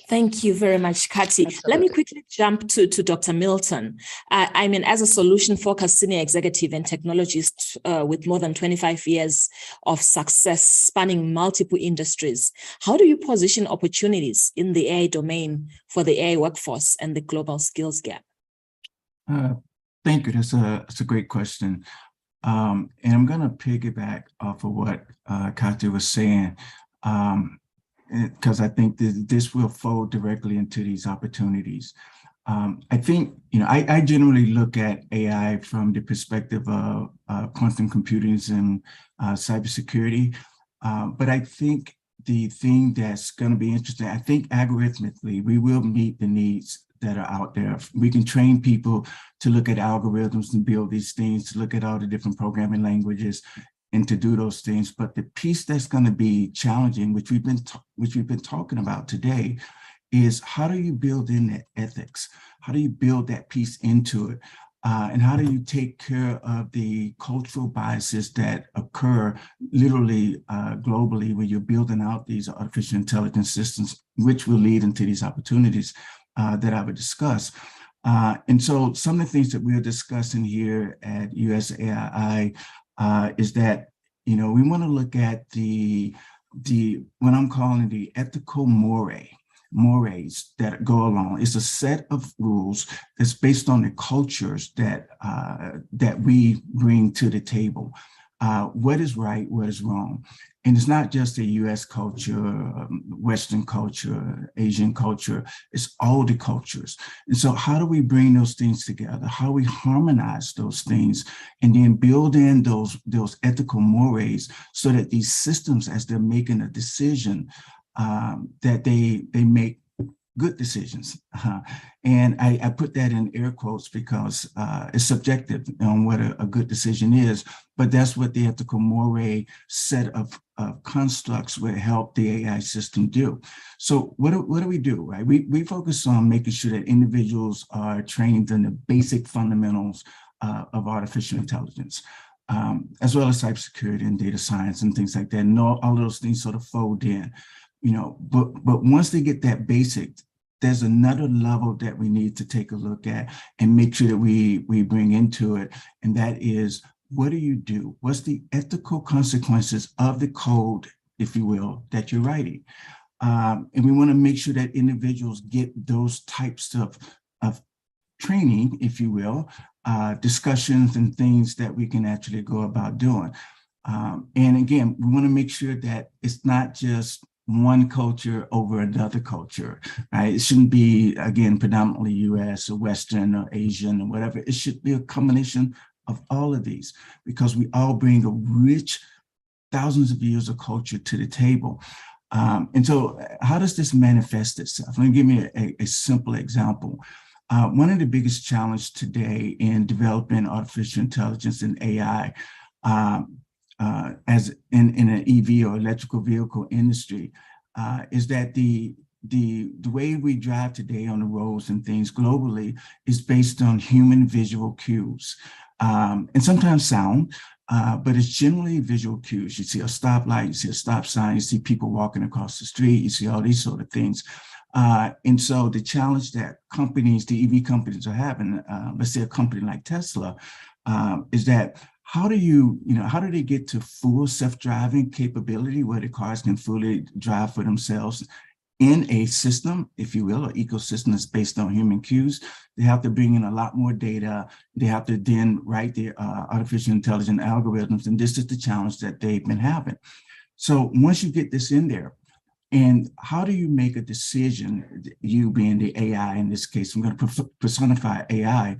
Thank you very much, Kati. Let me quickly jump to Dr. Milton. I mean, as a solution-focused senior executive and technologist with more than 25 years of success spanning multiple industries, how do you position opportunities in the AI domain for the AI workforce and the global skills gap? Thank you. That's a great question. And I'm going to piggyback off of what Kati was saying. Because I think this will fold directly into these opportunities. I think, I generally look at AI from the perspective of quantum computing and cybersecurity. But I think the thing that's going to be interesting, I think algorithmically, we will meet the needs that are out there. We can train people to look at algorithms and build these things, to look at all the different programming languages, and to do those things. But the piece that's going to be challenging, which we've been talking about today, is how do you build in that ethics? How do you build that piece into it? And how do you take care of the cultural biases that occur literally globally when you're building out these artificial intelligence systems, which will lead into these opportunities that I would discuss. And so some of the things that we're discussing here at USAII is that, we want to look at the what I'm calling the ethical mores that go along. It's a set of rules that's based on the cultures that we bring to the table. What is right, what is wrong? And it's not just a US culture, Western culture, Asian culture, it's all the cultures. And so how do we bring those things together? How do we harmonize those things and then build in those ethical mores so that these systems, as they're making a decision, that they make good decisions. And I put that in air quotes because it's subjective on what a good decision is, but that's what the ethical more set of constructs will help the AI system do. So what do we do, right? We focus on making sure that individuals are trained in the basic fundamentals of artificial intelligence, as well as cybersecurity and data science and things like that. And all of those things sort of fold in. But once they get that basic, there's another level that we need to take a look at and make sure that we bring into it. And that is, what do you do? What's the ethical consequences of the code, if you will, that you're writing? And we want to make sure that individuals get those types of training, if you will, discussions and things that we can actually go about doing. And again, we want to make sure that it's not just one culture over another culture, right? It shouldn't be, again, predominantly US or Western or Asian or whatever. It should be a combination of all of these because we all bring a rich thousands of years of culture to the table. And so how does this manifest itself? Let me give you a simple example. One of the biggest challenges today in developing artificial intelligence and AI as in an EV or electrical vehicle industry, is that the way we drive today on the roads and things globally is based on human visual cues, and sometimes sound, but it's generally visual cues. You see a stoplight, you see a stop sign, you see people walking across the street, you see all these sort of things. And so the challenge that companies, the EV companies are having, let's say a company like Tesla, is that how do they get to full self-driving capability where the cars can fully drive for themselves in a system, if you will, or ecosystem that's based on human cues? They have to bring in a lot more data. They have to then write the artificial intelligence algorithms. And this is the challenge that they've been having. So once you get this in there, and how do you make a decision, you being the AI in this case, I'm going to personify AI,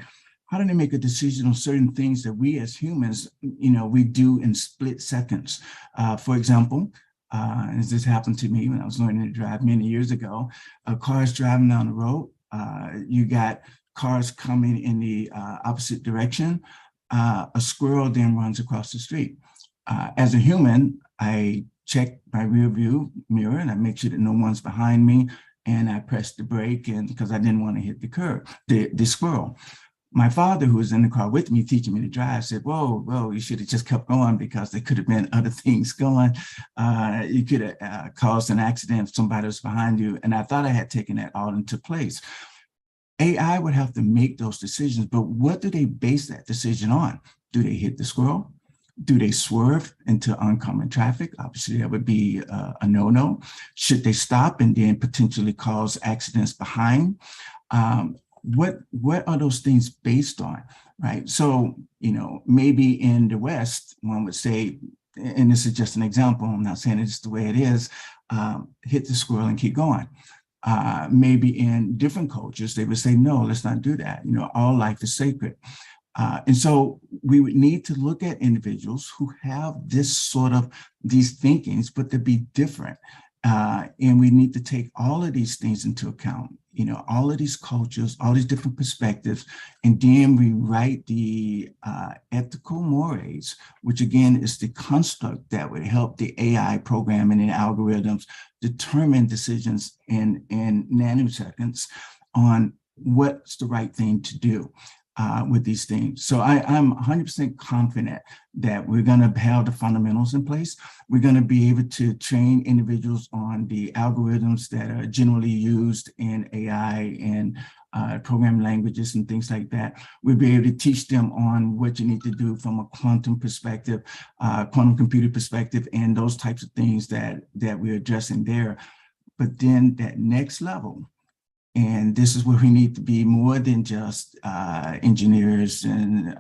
how do they make a decision on certain things that we as humans, we do in split seconds? For example, as this happened to me when I was learning to drive many years ago, a car is driving down the road. You got cars coming in the opposite direction. A squirrel then runs across the street. As a human, I check my rear view mirror and I make sure that no one's behind me, and I press the brake, and because I didn't want to hit the squirrel. My father, who was in the car with me teaching me to drive, said, whoa, you should have just kept going because there could have been other things going. You could have caused an accident if somebody was behind you. And I thought I had taken that all into place. AI would have to make those decisions, but what do they base that decision on? Do they hit the squirrel? Do they swerve into oncoming traffic? Obviously, that would be a no-no. Should they stop and then potentially cause accidents behind? What are those things based on, right? So, maybe in the West, one would say, and this is just an example, I'm not saying it's the way it is, hit the squirrel and keep going. Maybe in different cultures, they would say, no, let's not do that. All life is sacred. And so we would need to look at individuals who have these thinkings, but to be different. And we need to take all of these things into account, all of these cultures, all these different perspectives, and then we write the ethical mores, which again is the construct that would help the AI programming and algorithms determine decisions in nanoseconds on what's the right thing to do with these things. So I'm 100% confident that we're going to have the fundamentals in place. We're going to be able to train individuals on the algorithms that are generally used in AI and programming languages and things like that. We'll be able to teach them on what you need to do from a quantum perspective, quantum computer perspective, and those types of things that we're addressing there. But then that next level, and this is where we need to be more than just engineers and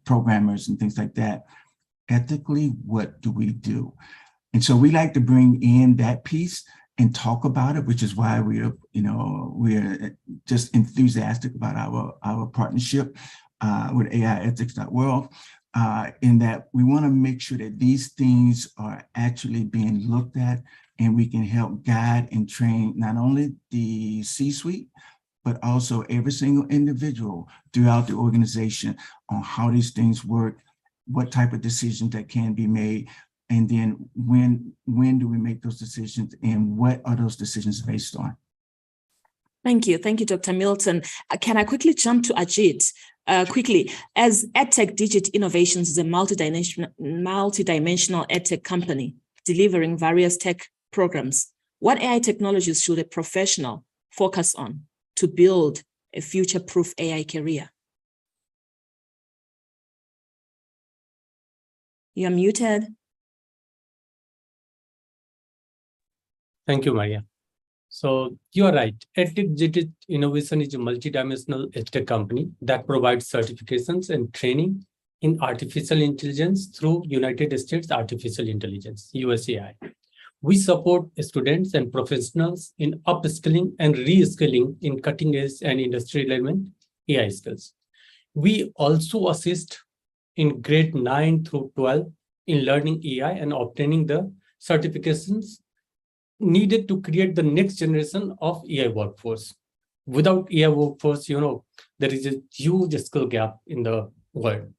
programmers and things like that. Ethically, what do we do? And so we like to bring in that piece and talk about it, which is why we're just enthusiastic about our partnership with AIethics.world, in that we want to make sure that these things are actually being looked at, and we can help guide and train not only the C-suite, but also every single individual throughout the organization on how these things work, what type of decisions that can be made, and then when do we make those decisions, and what are those decisions based on? Thank you, Dr. Milton. Can I quickly jump to Ajit? Quickly, as EdTech Digit Innovations is a multidimensional EdTech company delivering various tech programs, what AI technologies should a professional focus on to build a future-proof AI career? You're muted. Thank you, Maria. So you are right. EdTech Digit Innovation is a multidimensional EdTech company that provides certifications and training in artificial intelligence through United States Artificial Intelligence, USAI. We support students and professionals in upskilling and reskilling in cutting-edge and industry-relevant AI skills. We also assist in grade 9 through 12 in learning AI and obtaining the certifications needed to create the next generation of AI workforce. Without AI workforce, there is a huge skill gap in the world.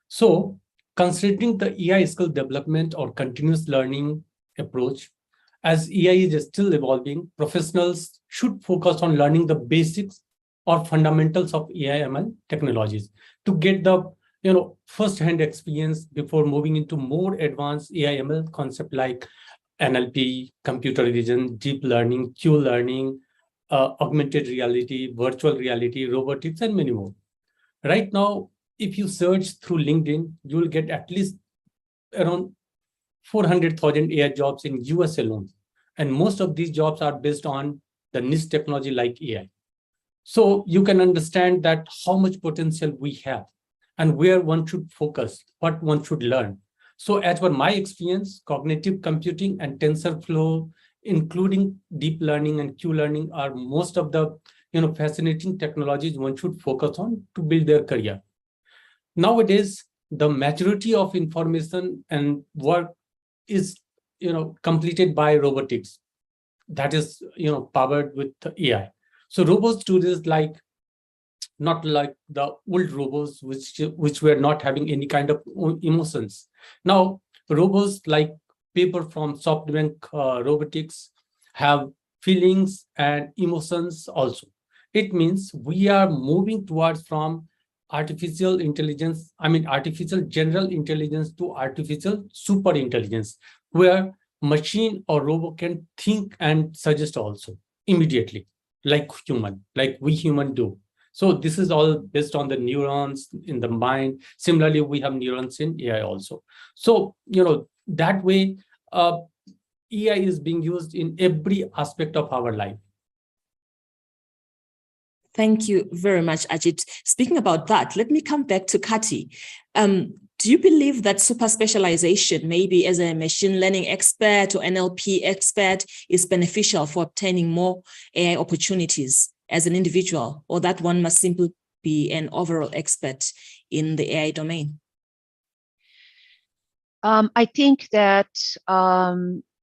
So Considering the AI skill development or continuous learning approach, as AI is still evolving, professionals should focus on learning the basics or fundamentals of AI ML technologies to get the first-hand experience before moving into more advanced AI ML concept like NLP, computer vision, deep learning, Q learning, augmented reality, virtual reality, robotics, and many more. Right now, if you search through LinkedIn, you will get at least around 400,000 AI jobs in US alone. And most of these jobs are based on the niche technology like AI. So you can understand that how much potential we have and where one should focus, what one should learn. So as per my experience, cognitive computing and TensorFlow, including deep learning and Q learning, are most of the fascinating technologies one should focus on to build their career. Nowadays, the majority of information and work is completed by robotics that is powered with AI. So robots do this not like the old robots which were not having any kind of emotions. Now robots like people from SoftBank robotics have feelings and emotions also. It means we are moving towards from artificial intelligence, artificial general intelligence to artificial super intelligence, where machine or robot can think and suggest also immediately, like we human do. So this is all based on the neurons in the mind. Similarly, we have neurons in AI also. So, that way, AI is being used in every aspect of our life. Thank you very much, Ajit. Speaking about that, let me come back to Kati. Do you believe that super specialization, maybe as a machine learning expert or NLP expert, is beneficial for obtaining more AI opportunities as an individual, or that one must simply be an overall expert in the AI domain? I think that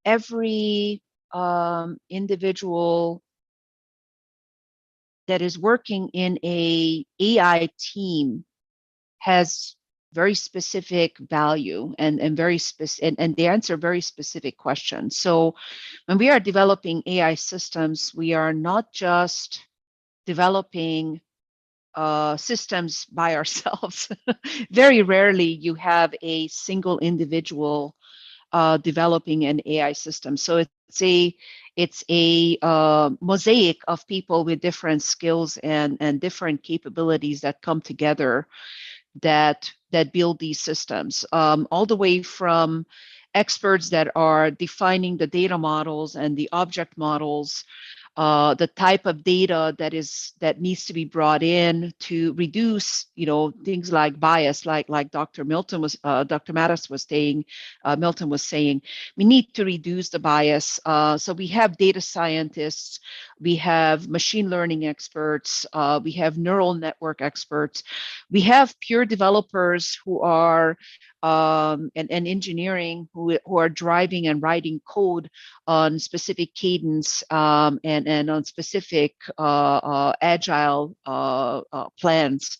every individual that is working in a AI team has very specific value and very specific, and they answer very specific questions. So when we are developing AI systems, we are not just developing systems by ourselves. Very rarely you have a single individual developing an AI system. So it's a mosaic of people with different skills and different capabilities that come together that build these systems, all the way from experts that are defining the data models and the object models, the type of data that needs to be brought in to reduce, things like bias, like Dr. Mattis was saying. Milton was saying, we need to reduce the bias. So we have data scientists, we have machine learning experts, we have neural network experts, we have pure developers who are and engineering who are driving and writing code on specific cadence and on specific agile plans.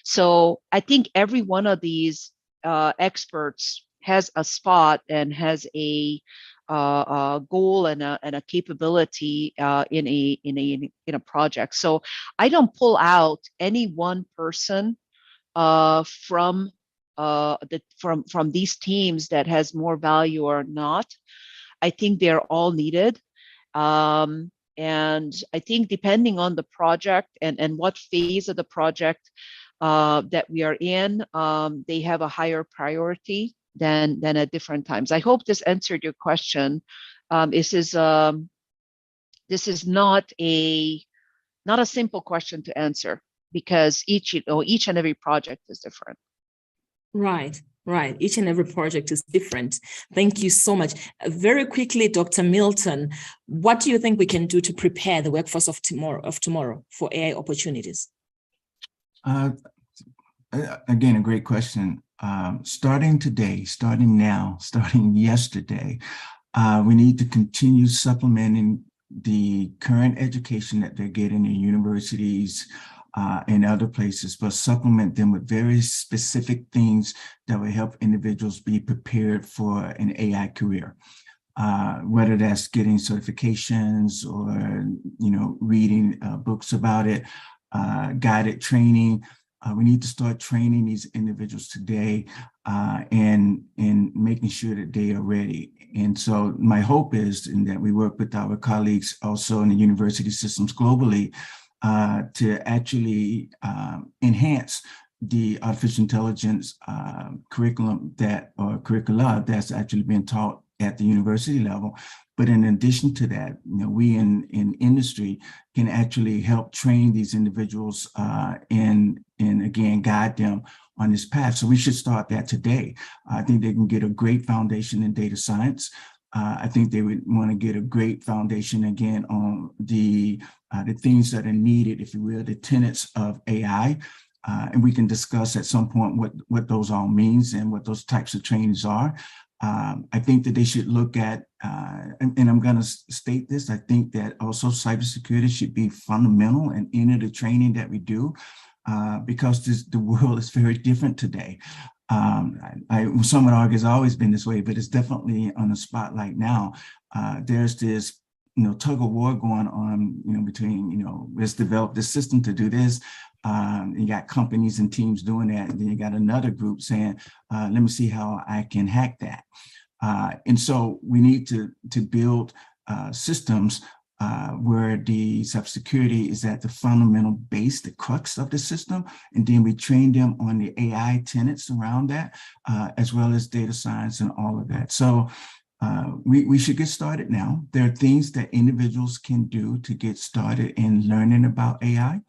So I think every one of these experts has a spot and has a goal and a capability in a project. So I don't pull out any one person from these teams that has more value or not. I think they're all needed. And I think depending on the project and what phase of the project that we are in, they have a higher priority than at different times. I hope this answered your question. This is not a simple question to answer, because each and every project is different. Right. Each and every project is different. Thank you so much. Very quickly, Dr. Milton, what do you think we can do to prepare the workforce of tomorrow for AI opportunities? Again, a great question. Starting today, starting now, starting yesterday, we need to continue supplementing the current education that they're getting in universities, and other places, but supplement them with very specific things that will help individuals be prepared for an AI career. Whether that's getting certifications or, reading books about it, guided training. We need to start training these individuals today and making sure that they are ready. And so my hope is that we work with our colleagues also in the university systems globally to actually enhance the artificial intelligence curricula that's actually been taught at the university level. But in addition to that, we in industry can actually help train these individuals and again, guide them on this path. So we should start that today. I think they can get a great foundation in data science. I think they would want to get a great foundation again on the things that are needed, if you will, the tenets of AI. And we can discuss at some point what those all means and what those types of trainings are. I think that they should look at, and I'm going to state this, I think that also cybersecurity should be fundamental and in the training that we do, because the world is very different today. Some would argue it's always been this way, but it's definitely on the spotlight now. There's this tug of war going on, between, let's develop this system to do this. You got companies and teams doing that. And then you got another group saying, let me see how I can hack that. And so we need to build systems where the cybersecurity is at the fundamental base, the crux of the system. And then we train them on the AI tenets around that, as well as data science and all of that. So we should get started now. There are things that individuals can do to get started in learning about AI.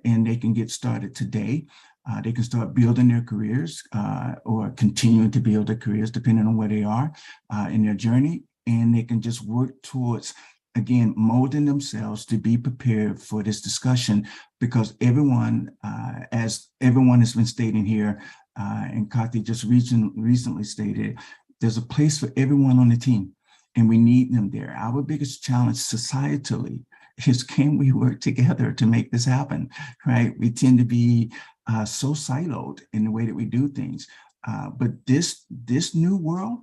And they can get started today. They can start building their careers or continuing to build their careers, depending on where they are in their journey. And they can just work towards, again, molding themselves to be prepared for this discussion, because everyone, as everyone has been stating here, and Kathy just recently stated, there's a place for everyone on the team, and we need them there. Our biggest challenge societally is, can we work together to make this happen, right? We tend to be so siloed in the way that we do things. But this new world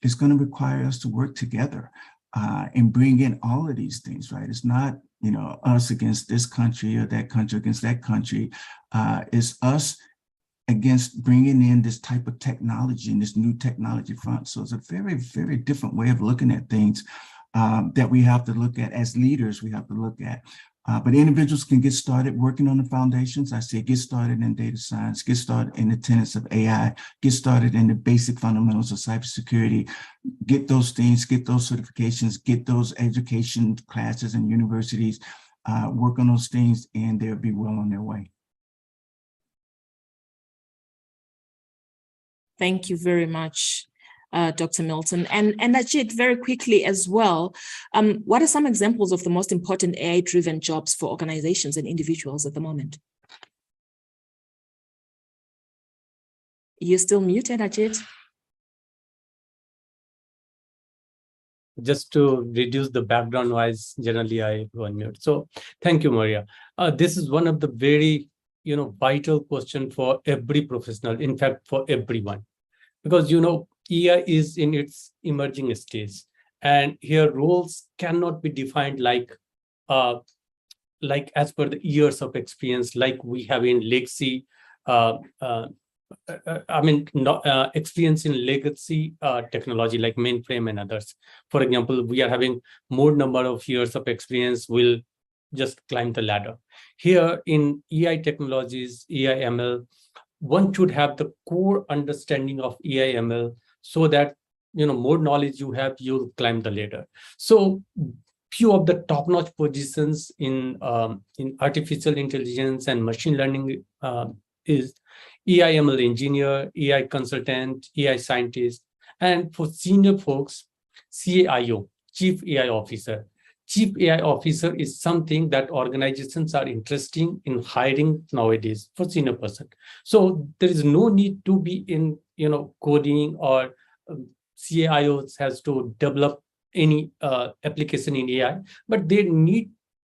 is going to require us to work together and bring in all of these things, right? It's not, us against this country or that country against that country. It's us against bringing in this type of technology and this new technology front. So it's a very, very different way of looking at things that we have to look at as leaders. We have to look at, but individuals can get started working on the foundations. I say, get started in data science, get started in the tenets of AI, get started in the basic fundamentals of cybersecurity, get those things, get those certifications, get those education classes and universities, work on those things, and they'll be well on their way. Thank you very much, Dr. Milton. And Ajit, very quickly as well, what are some examples of the most important AI-driven jobs for organizations and individuals at the moment? You're still muted, Ajit. Just to reduce the background noise, generally I go on mute. So thank you, Maria. This is one of the very vital question for every professional, in fact, for everyone, because AI is in its emerging stage, and here roles cannot be defined like as per the years of experience, like we have in legacy. Experience in legacy technology like mainframe and others. For example, we are having more number of years of experience will just climb the ladder. Here in AI technologies, AI ML, one should have the core understanding of AI ML so that more knowledge you have, you'll climb the ladder. So few of the top-notch positions in artificial intelligence and machine learning is AI ML engineer, AI consultant, AI scientist, and for senior folks, CAIO, Chief AI Officer. Chief AI Officer is something that organizations are interested in hiring nowadays for senior person. So there is no need to be in coding, or CAIOs has to develop any application in AI, but they need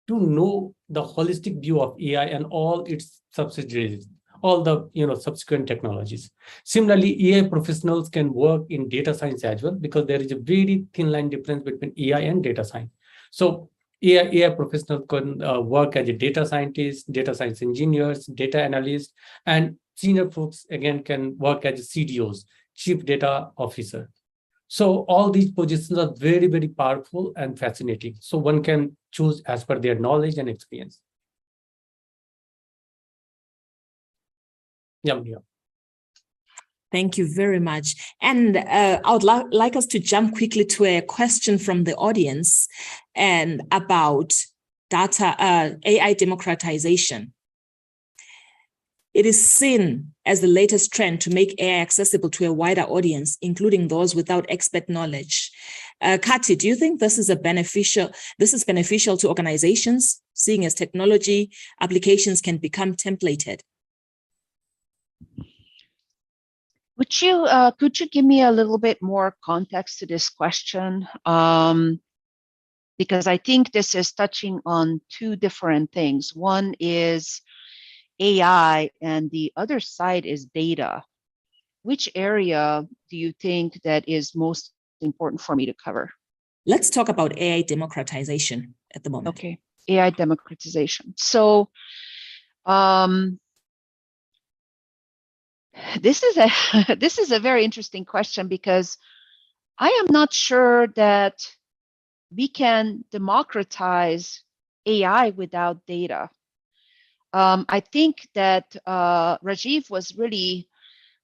to know the holistic view of AI and all its subsidiaries, all the subsequent technologies. Similarly, AI professionals can work in data science as well, because there is a very thin line difference between AI and data science. So AI professionals can work as a data scientist, data science engineers, data analysts, and senior folks again can work as CDOs, chief data officer. So all these positions are very, very powerful and fascinating. So one can choose as per their knowledge and experience. Yeah. Thank you very much. And I would like us to jump quickly to a question from the audience and about data AI democratization. It is seen as the latest trend to make AI accessible to a wider audience, including those without expert knowledge. Kati, do you think this is beneficial to organizations, seeing as technology applications can become templated? Could you give me a little bit more context to this question? Because I think this is touching on two different things. One is AI and the other side is data. Which area do you think that is most important for me to cover? Let's talk about AI democratization at the moment. Okay, AI democratization. So this is a very interesting question, because I am not sure that we can democratize AI without data. I think that Rajiv was really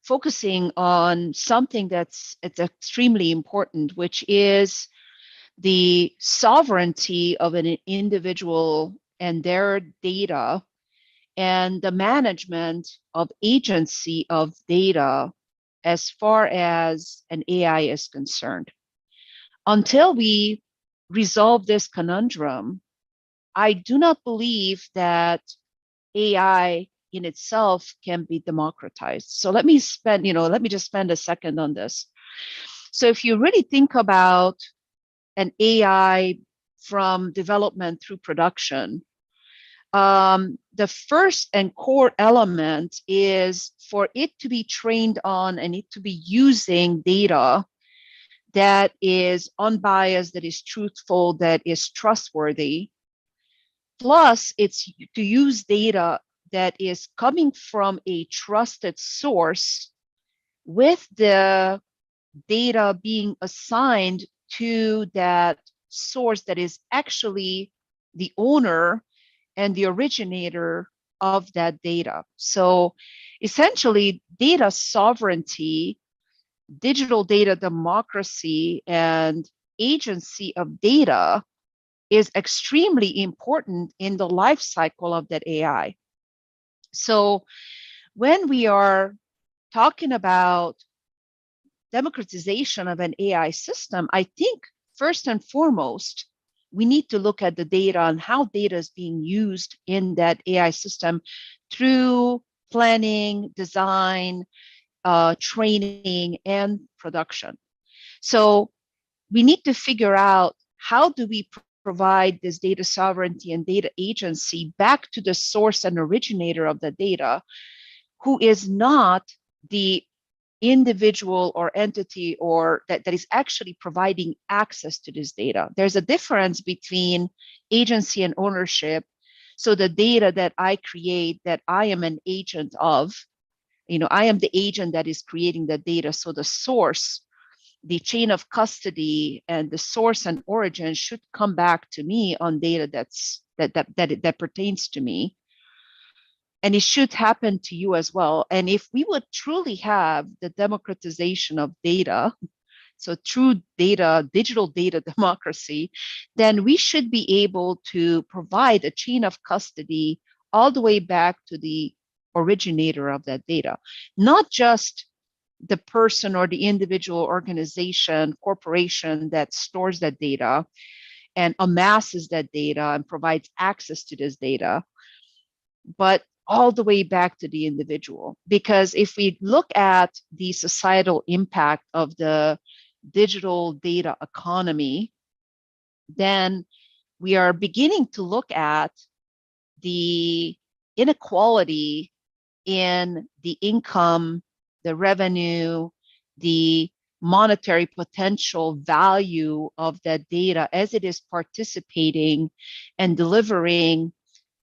focusing on something it's extremely important, which is the sovereignty of an individual and their data, and the management of agency of data as far as an AI is concerned. Until we resolve this conundrum, I do not believe that AI in itself can be democratized. So let me just spend a second on this. So if you really think about an AI from development through production, the first and core element is for it to be trained on and it to be using data that is unbiased, that is truthful, that is trustworthy. Plus, it's to use data that is coming from a trusted source, with the data being assigned to that source that is actually the owner and the originator of that data. So essentially, data sovereignty, digital data democracy, and agency of data is extremely important in the life cycle of that AI. So when we are talking about democratization of an AI system, I think first and foremost, we need to look at the data and how data is being used in that AI system through planning, design, training, and production. So we need to figure out, how do we provide this data sovereignty and data agency back to the source and originator of the data, who is not the individual or entity or that is actually providing access to this data. There's a difference between agency and ownership. So the data that I create, that I am an agent of, I am the agent that is creating the data. So the source, the chain of custody, and the source and origin should come back to me on data that pertains to me. And it should happen to you as well. And if we would truly have the democratization of data, so true data, digital data democracy, then we should be able to provide a chain of custody all the way back to the originator of that data, not just the person or the individual organization, corporation that stores that data and amasses that data and provides access to this data, but all the way back to the individual. Because if we look at the societal impact of the digital data economy, then we are beginning to look at the inequality in the income, the revenue, the monetary potential value of that data as it is participating and delivering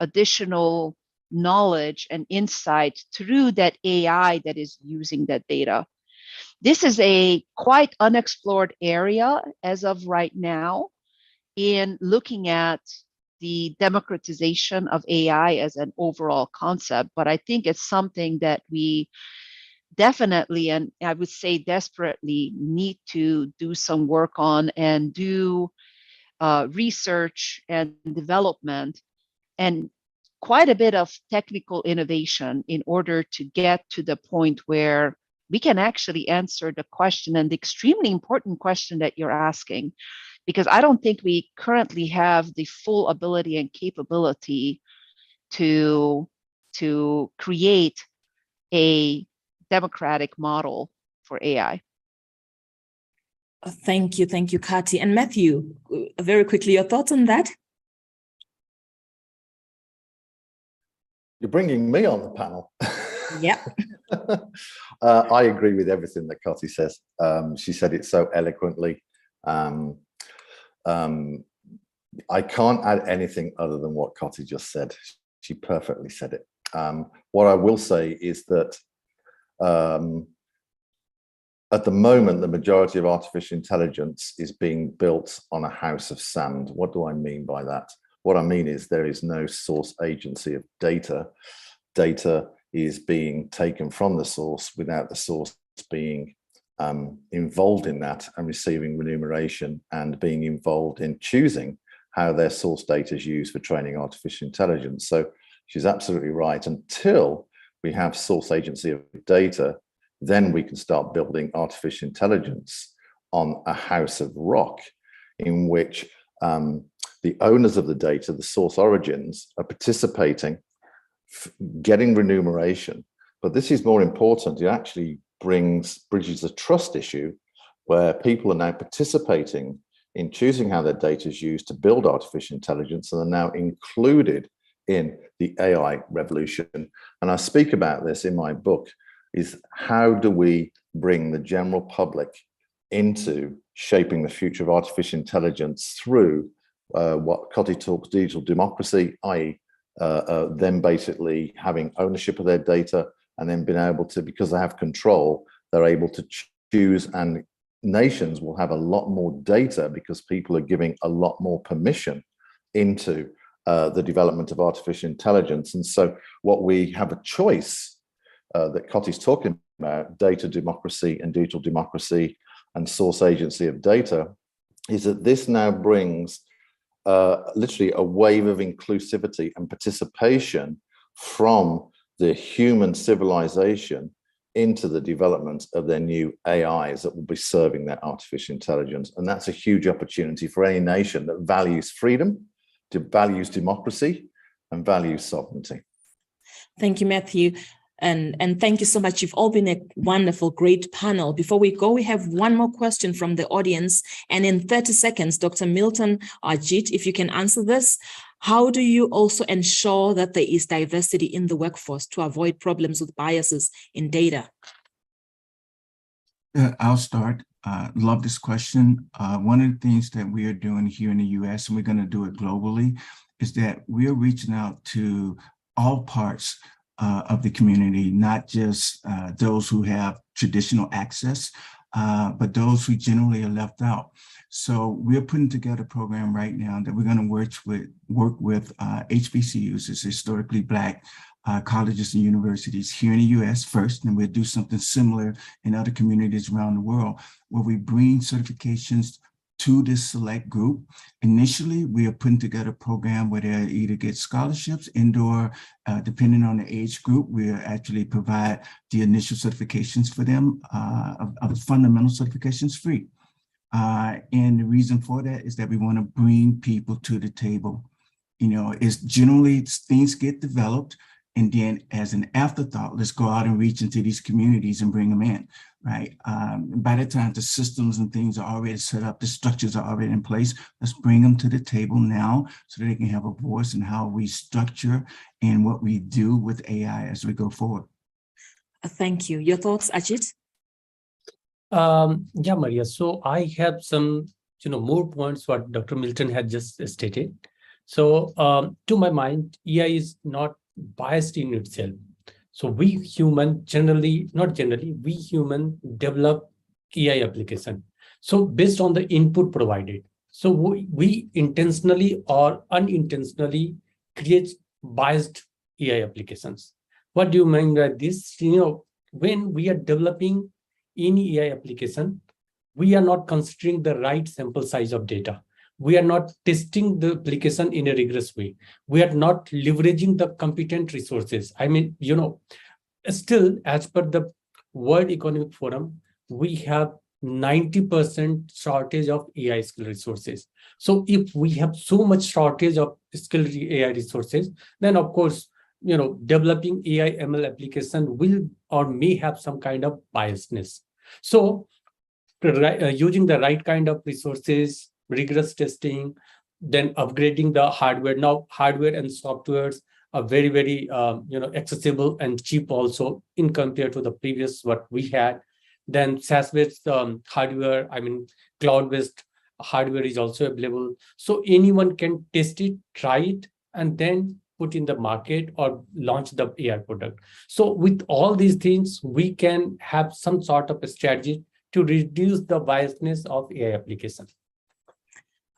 additional knowledge and insight through that AI that is using that data. This is a quite unexplored area as of right now in looking at the democratization of AI as an overall concept. But I think it's something that we definitely, and I would say desperately, need to do some work on and do research and development and quite a bit of technical innovation in order to get to the point where we can actually answer the question, and the extremely important question that you're asking, because I don't think we currently have the full ability and capability to create a democratic model for AI. Thank you, Kati. And Matthew, very quickly, your thoughts on that? You're bringing me on the panel. Yeah. I agree with everything that Kati says. She said it so eloquently. I can't add anything other than what Kati just said. She perfectly said it. What I will say is that at the moment, the majority of artificial intelligence is being built on a house of sand. What do I mean by that? What I mean is there is no source agency of data. Data is being taken from the source without the source being involved in that and receiving remuneration and being involved in choosing how their source data is used for training artificial intelligence. So she's absolutely right. Until we have source agency of data, then we can start building artificial intelligence on a house of rock in which the owners of the data, the source origins, are participating, getting remuneration. But this is more important. It actually bridges a trust issue where people are now participating in choosing how their data is used to build artificial intelligence and are now included in the AI revolution. And I speak about this in my book, is how do we bring the general public into shaping the future of artificial intelligence through what Kati talks digital democracy, i.e. them basically having ownership of their data and then being able to, because they have control, they're able to choose, and nations will have a lot more data because people are giving a lot more permission into the development of artificial intelligence. And so what we have a choice that Kati's talking about, data democracy and digital democracy and source agency of data, is that this now brings literally a wave of inclusivity and participation from the human civilization into the development of their new AIs that will be serving their artificial intelligence. And that's a huge opportunity for any nation that values freedom, values democracy, and values sovereignty. Thank you, Matthew. And thank you so much. You've all been a wonderful, great panel. Before we go, we have one more question from the audience. And in 30 seconds, Dr. Milton Ajit, if you can answer this, how do you also ensure that there is diversity in the workforce to avoid problems with biases in data? I'll start. Love this question. One of the things that we are doing here in the US, and we're going to do it globally, is that we're reaching out to all parts of the community, not just those who have traditional access, but those who generally are left out. So we're putting together a program right now that we're going to work with HBCUs, it's historically Black colleges and universities here in the US first, and we'll do something similar in other communities around the world, where we bring certifications to this select group. Initially, we are putting together a program where they either get scholarships, indoor, depending on the age group, we actually provide the initial certifications for them, of fundamental certifications free. And the reason for that is that we want to bring people to the table. You know, it's generally things get developed And then as an afterthought, let's go out and reach into these communities and bring them in, right? By the time the systems and things are already set up, the structures are already in place, let's bring them to the table now so that they can have a voice in how we structure and what we do with AI as we go forward. Thank you. Your thoughts, Ajit? Yeah, Maria. So I have some, more points what Dr. Milton had just stated. So to my mind, AI is not biased in itself. So we human we human develop AI application. So based on the input provided. So we intentionally or unintentionally create biased AI applications. What do you mean by this? When we are developing any AI application, we are not considering the right sample size of data. We are not testing the application in a rigorous way. We are not leveraging the competent resources. I mean, still, as per the World Economic Forum, we have 90% shortage of AI skill resources. So if we have so much shortage of skilled AI resources, then of course, developing AI ML application will or may have some kind of biasness. So using the right kind of resources, rigorous testing, then upgrading the hardware. Now, hardware and softwares are very, very accessible and cheap also in compared to the previous what we had. Then SaaS-based hardware, cloud-based hardware is also available. So anyone can test it, try it, and then put in the market or launch the AI product. So with all these things, we can have some sort of a strategy to reduce the biasness of AI application.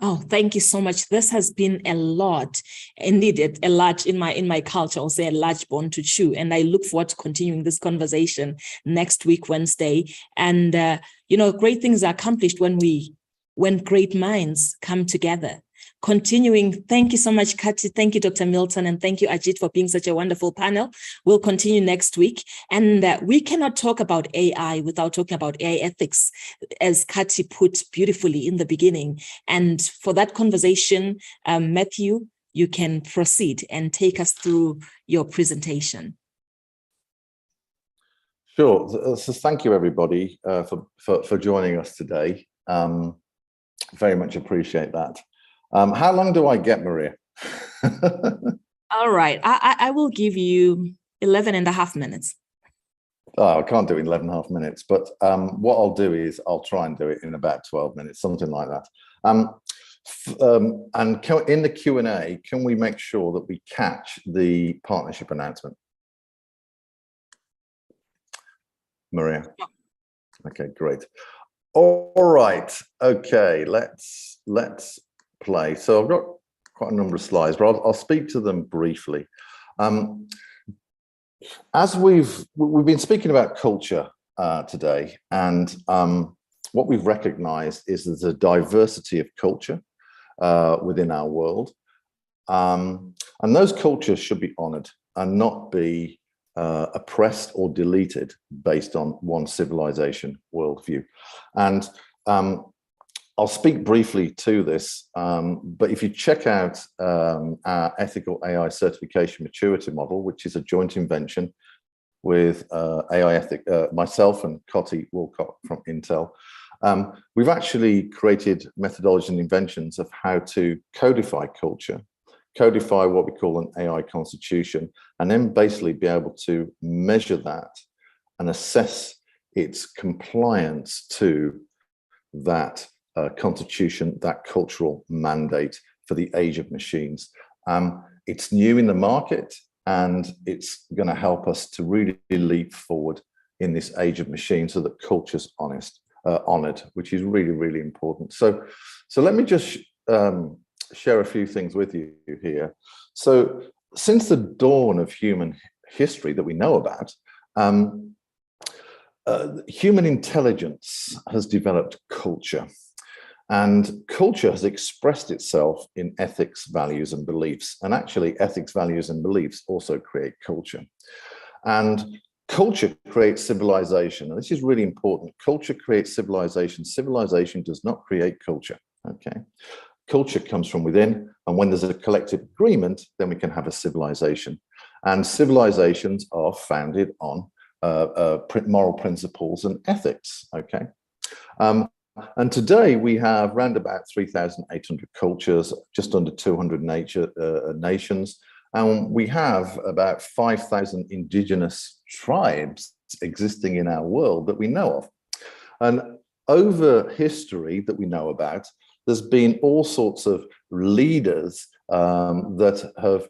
Oh, thank you so much. This has been a lot, indeed, a large in my culture, I'll say a large bone to chew. And I look forward to continuing this conversation next week, Wednesday. And great things are accomplished when great minds come together. Continuing, thank you so much, Kati. Thank you, Dr. Milton, and thank you, Ajit, for being such a wonderful panel. We'll continue next week. And we cannot talk about AI without talking about AI ethics, as Kati put beautifully in the beginning. And for that conversation, Matthew, you can proceed and take us through your presentation. Sure. So thank you, everybody, for joining us today. Very much appreciate that. How long do I get, Maria? All right. I will give you 11 and a half minutes. Oh, I can't do it in 11 and a half minutes, but what I'll do is I'll try and do it in about 12 minutes, something like that. And in the Q&A, can we make sure that we catch the partnership announcement? Maria? Okay, great. All right. Okay, let's play. So I've got quite a number of slides, but I'll speak to them briefly. As we've been speaking about culture today, and what we've recognized is there's a diversity of culture within our world, and those cultures should be honored and not be oppressed or deleted based on one civilization worldview. And I'll speak briefly to this, but if you check out our ethical AI certification maturity model, which is a joint invention with myself and Coty Wilcock from Intel, we've actually created methodologies and inventions of how to codify culture, codify what we call an AI constitution, and then basically be able to measure that and assess its compliance to that constitution, that cultural mandate for the age of machines. It's new in the market, and it's going to help us to really leap forward in this age of machines so that culture's honored, which is really, really important. So let me just share a few things with you here. So since the dawn of human history that we know about, human intelligence has developed culture. And culture has expressed itself in ethics, values, and beliefs. And actually, ethics, values, and beliefs also create culture. And culture creates civilization. And this is really important. Culture creates civilization. Civilization does not create culture. Okay. Culture comes from within. And when there's a collective agreement, then we can have a civilization. And civilizations are founded on moral principles and ethics, okay? And today we have around about 3,800 cultures, just under 200 nations, and we have about 5,000 indigenous tribes existing in our world that we know of. And over history that we know about, there's been all sorts of leaders that have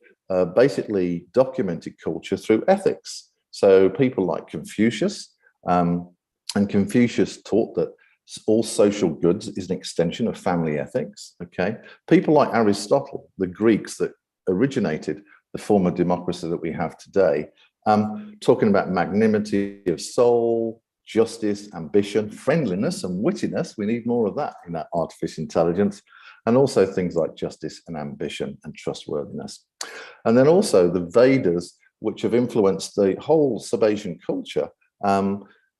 basically documented culture through ethics. So people like Confucius, and Confucius taught that all social goods is an extension of family ethics, okay? People like Aristotle, the Greeks that originated the form of democracy that we have today, talking about magnanimity of soul, justice, ambition, friendliness, and wittiness. We need more of that in our artificial intelligence, and also things like justice and ambition and trustworthiness. And then also the Vedas, which have influenced the whole sub-Asian culture,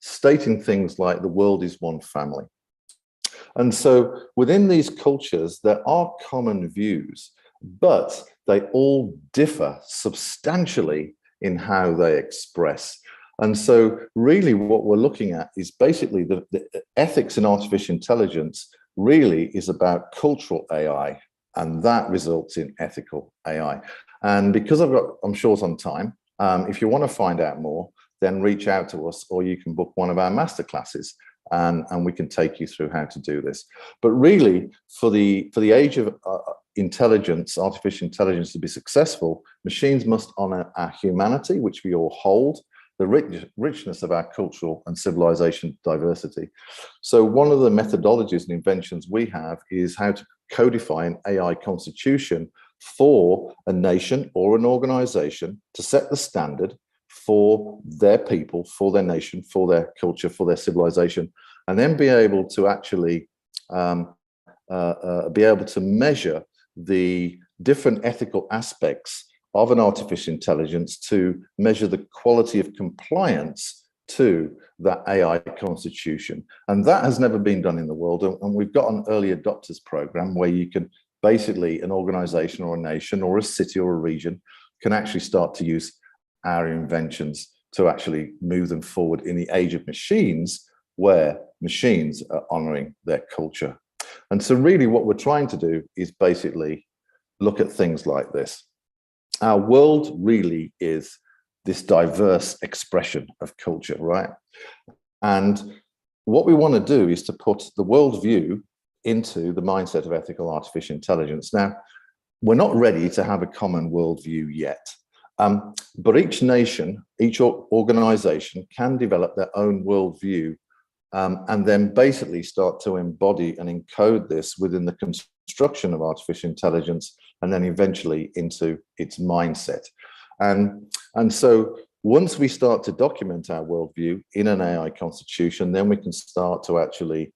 stating things like the world is one family. And so within these cultures, there are common views, but they all differ substantially in how they express. And so really what we're looking at is basically the ethics in artificial intelligence really is about cultural AI, and that results in ethical AI. And because I'm short on time, if you want to find out more, then reach out to us, or you can book one of our masterclasses, and we can take you through how to do this. But really, for the age of intelligence, artificial intelligence, to be successful, machines must honor our humanity, which we all hold, the richness of our cultural and civilization diversity. So one of the methodologies and inventions we have is how to codify an AI constitution for a nation or an organization to set the standard for their people, for their nation, for their culture, for their civilization, and then be able to actually be able to measure the different ethical aspects of an artificial intelligence to measure the quality of compliance to that AI constitution. And that has never been done in the world. And we've got an early adopters program where you can basically, an organization or a nation or a city or a region can actually start to use our inventions to actually move them forward in the age of machines, where machines are honoring their culture. And so really what we're trying to do is basically look at things like this. Our world really is this diverse expression of culture, right? And what we want to do is to put the worldview into the mindset of ethical artificial intelligence. Now, we're not ready to have a common worldview yet. But each nation, each organization can develop their own worldview, and then basically start to embody and encode this within the construction of artificial intelligence, and then eventually into its mindset. And so once we start to document our worldview in an AI constitution, then we can start to actually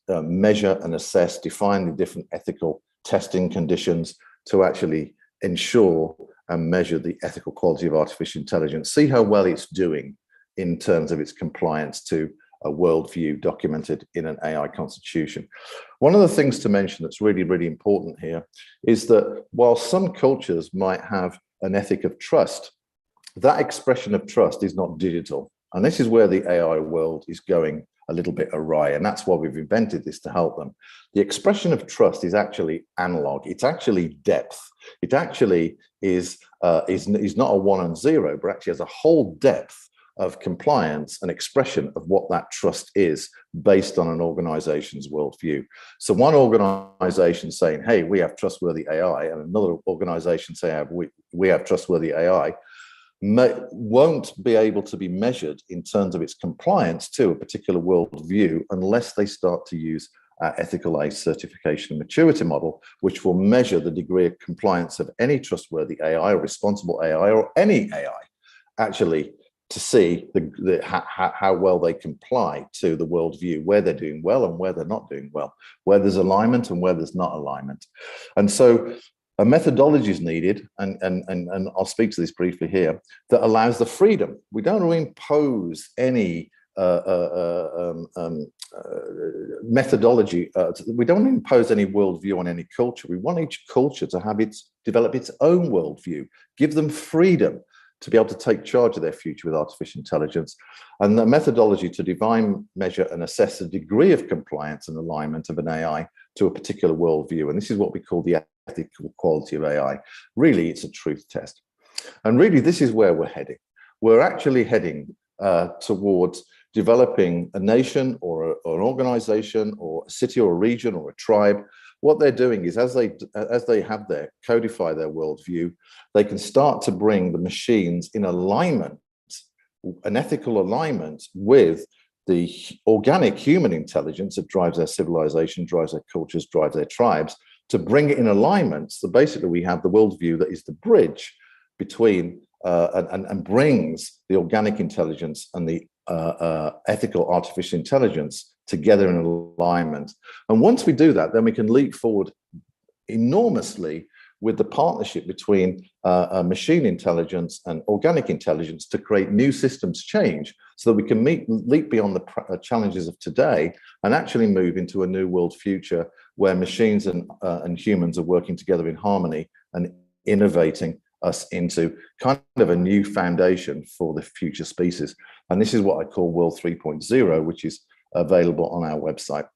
measure and assess, define the different ethical testing conditions to actually ensure and measure the ethical quality of artificial intelligence, see how well it's doing in terms of its compliance to a worldview documented in an AI constitution. One of the things to mention that's really, really important here is that while some cultures might have an ethic of trust, that expression of trust is not digital. And this is where the AI world is going a little bit awry, and that's why we've invented this to help them. The expression of trust is actually analog. It's actually depth. It actually is not a 1 and 0, but actually has a whole depth of compliance and expression of what that trust is based on an organization's worldview. So one organization saying, hey, we have trustworthy AI, and another organization saying, we have trustworthy AI, won't be able to be measured in terms of its compliance to a particular worldview unless they start to use our ethical AI certification and maturity model, which will measure the degree of compliance of any trustworthy AI or responsible AI or any AI, actually to see how well they comply to the worldview, where they're doing well and where they're not doing well, where there's alignment and where there's not alignment. And so a methodology is needed, and I'll speak to this briefly here, that allows the freedom. We don't impose any methodology. We don't impose any worldview on any culture. We want each culture to have develop its own worldview, give them freedom to be able to take charge of their future with artificial intelligence, and the methodology to define, measure, and assess the degree of compliance and alignment of an AI to a particular worldview. And this is what we call the ethical quality of AI. Really, it's a truth test. And really, this is where we're heading. We're actually heading towards developing a nation or an organization or a city or a region or a tribe. What they're doing is as they have their codify their worldview, they can start to bring the machines in alignment, an ethical alignment with the organic human intelligence that drives their civilization, drives their cultures, drives their tribes, to bring it in alignment. So basically we have the worldview that is the bridge between and brings the organic intelligence and the ethical artificial intelligence together in alignment. And once we do that, then we can leap forward enormously with the partnership between machine intelligence and organic intelligence to create new systems change so that we can leap beyond the challenges of today and actually move into a new world future where machines and humans are working together in harmony and innovating us into kind of a new foundation for the future species. And this is what I call World 3.0, which is available on our website.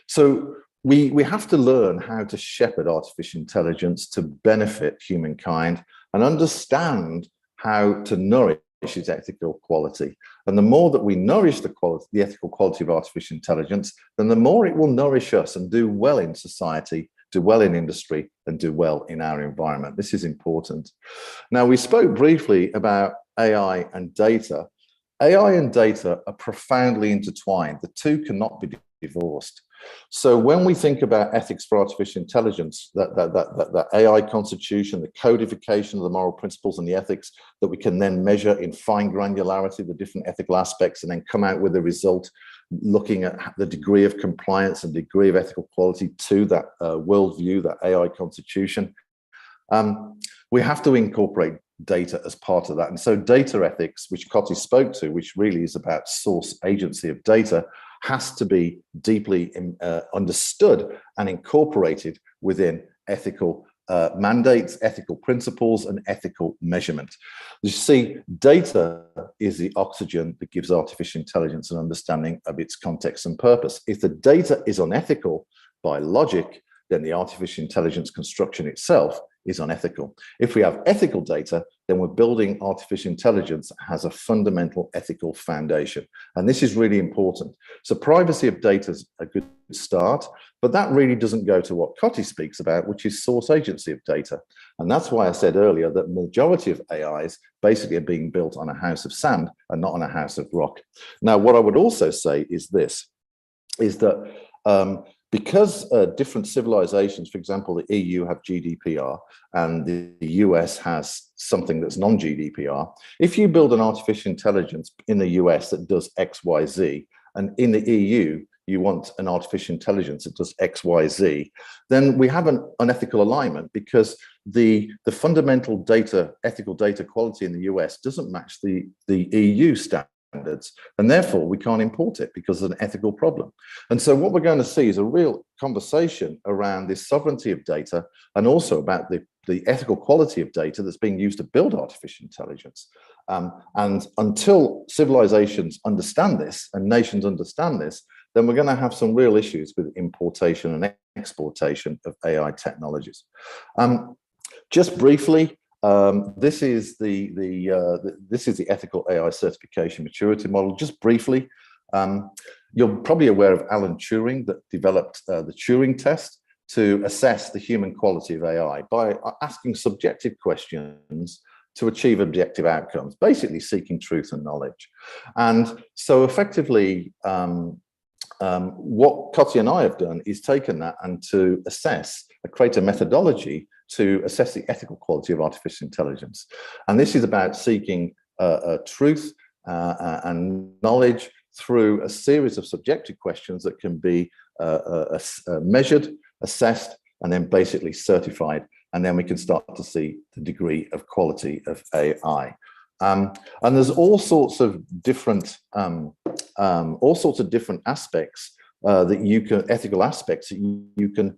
So we have to learn how to shepherd artificial intelligence to benefit humankind and understand how to nourish its ethical quality. And the more that we nourish the ethical quality of artificial intelligence, then the more it will nourish us and do well in society, do well in industry, and do well in our environment. This is important. Now, we spoke briefly about AI and data. AI and data are profoundly intertwined. The two cannot be divorced. So when we think about ethics for artificial intelligence, that AI constitution, the codification of the moral principles and the ethics that we can then measure in fine granularity, the different ethical aspects, and then come out with a result looking at the degree of compliance and degree of ethical quality to that worldview, that AI constitution, we have to incorporate data as part of that. And so data ethics, which Coty spoke to, which really is about source agency of data, has to be deeply understood and incorporated within ethical mandates, ethical principles, and ethical measurement. You see, data is the oxygen that gives artificial intelligence an understanding of its context and purpose. If the data is unethical by logic, then the artificial intelligence construction itself is unethical. If we have ethical data, then we're building artificial intelligence that has a fundamental ethical foundation. And this is really important. So privacy of data is a good start, but that really doesn't go to what Coty speaks about, which is source agency of data. And that's why I said earlier that the majority of AIs basically are being built on a house of sand and not on a house of rock. Now, what I would also say is this, is that because different civilizations, for example, the EU have GDPR and the US has something that's non-GDPR, if you build an artificial intelligence in the US that does X, Y, Z, and in the EU, you want an artificial intelligence that does X, Y, Z, then we have an unethical alignment because the fundamental data, ethical data quality in the US doesn't match the EU standards. And therefore we can't import it because of an ethical problem. And so what we're going to see is a real conversation around this sovereignty of data and also about the ethical quality of data that's being used to build artificial intelligence. And until civilizations understand this and nations understand this, then we're going to have some real issues with importation and exportation of AI technologies. Just briefly, this is the ethical AI certification maturity model. Just briefly, you're probably aware of Alan Turing that developed the Turing test to assess the human quality of AI by asking subjective questions to achieve objective outcomes, basically seeking truth and knowledge. And so effectively, what Coty and I have done is taken that and to create a methodology to assess the ethical quality of artificial intelligence. And this is about seeking truth and knowledge through a series of subjective questions that can be measured, assessed, and then basically certified. And then we can start to see the degree of quality of AI. And there's all sorts of different aspects that you can, ethical aspects that you can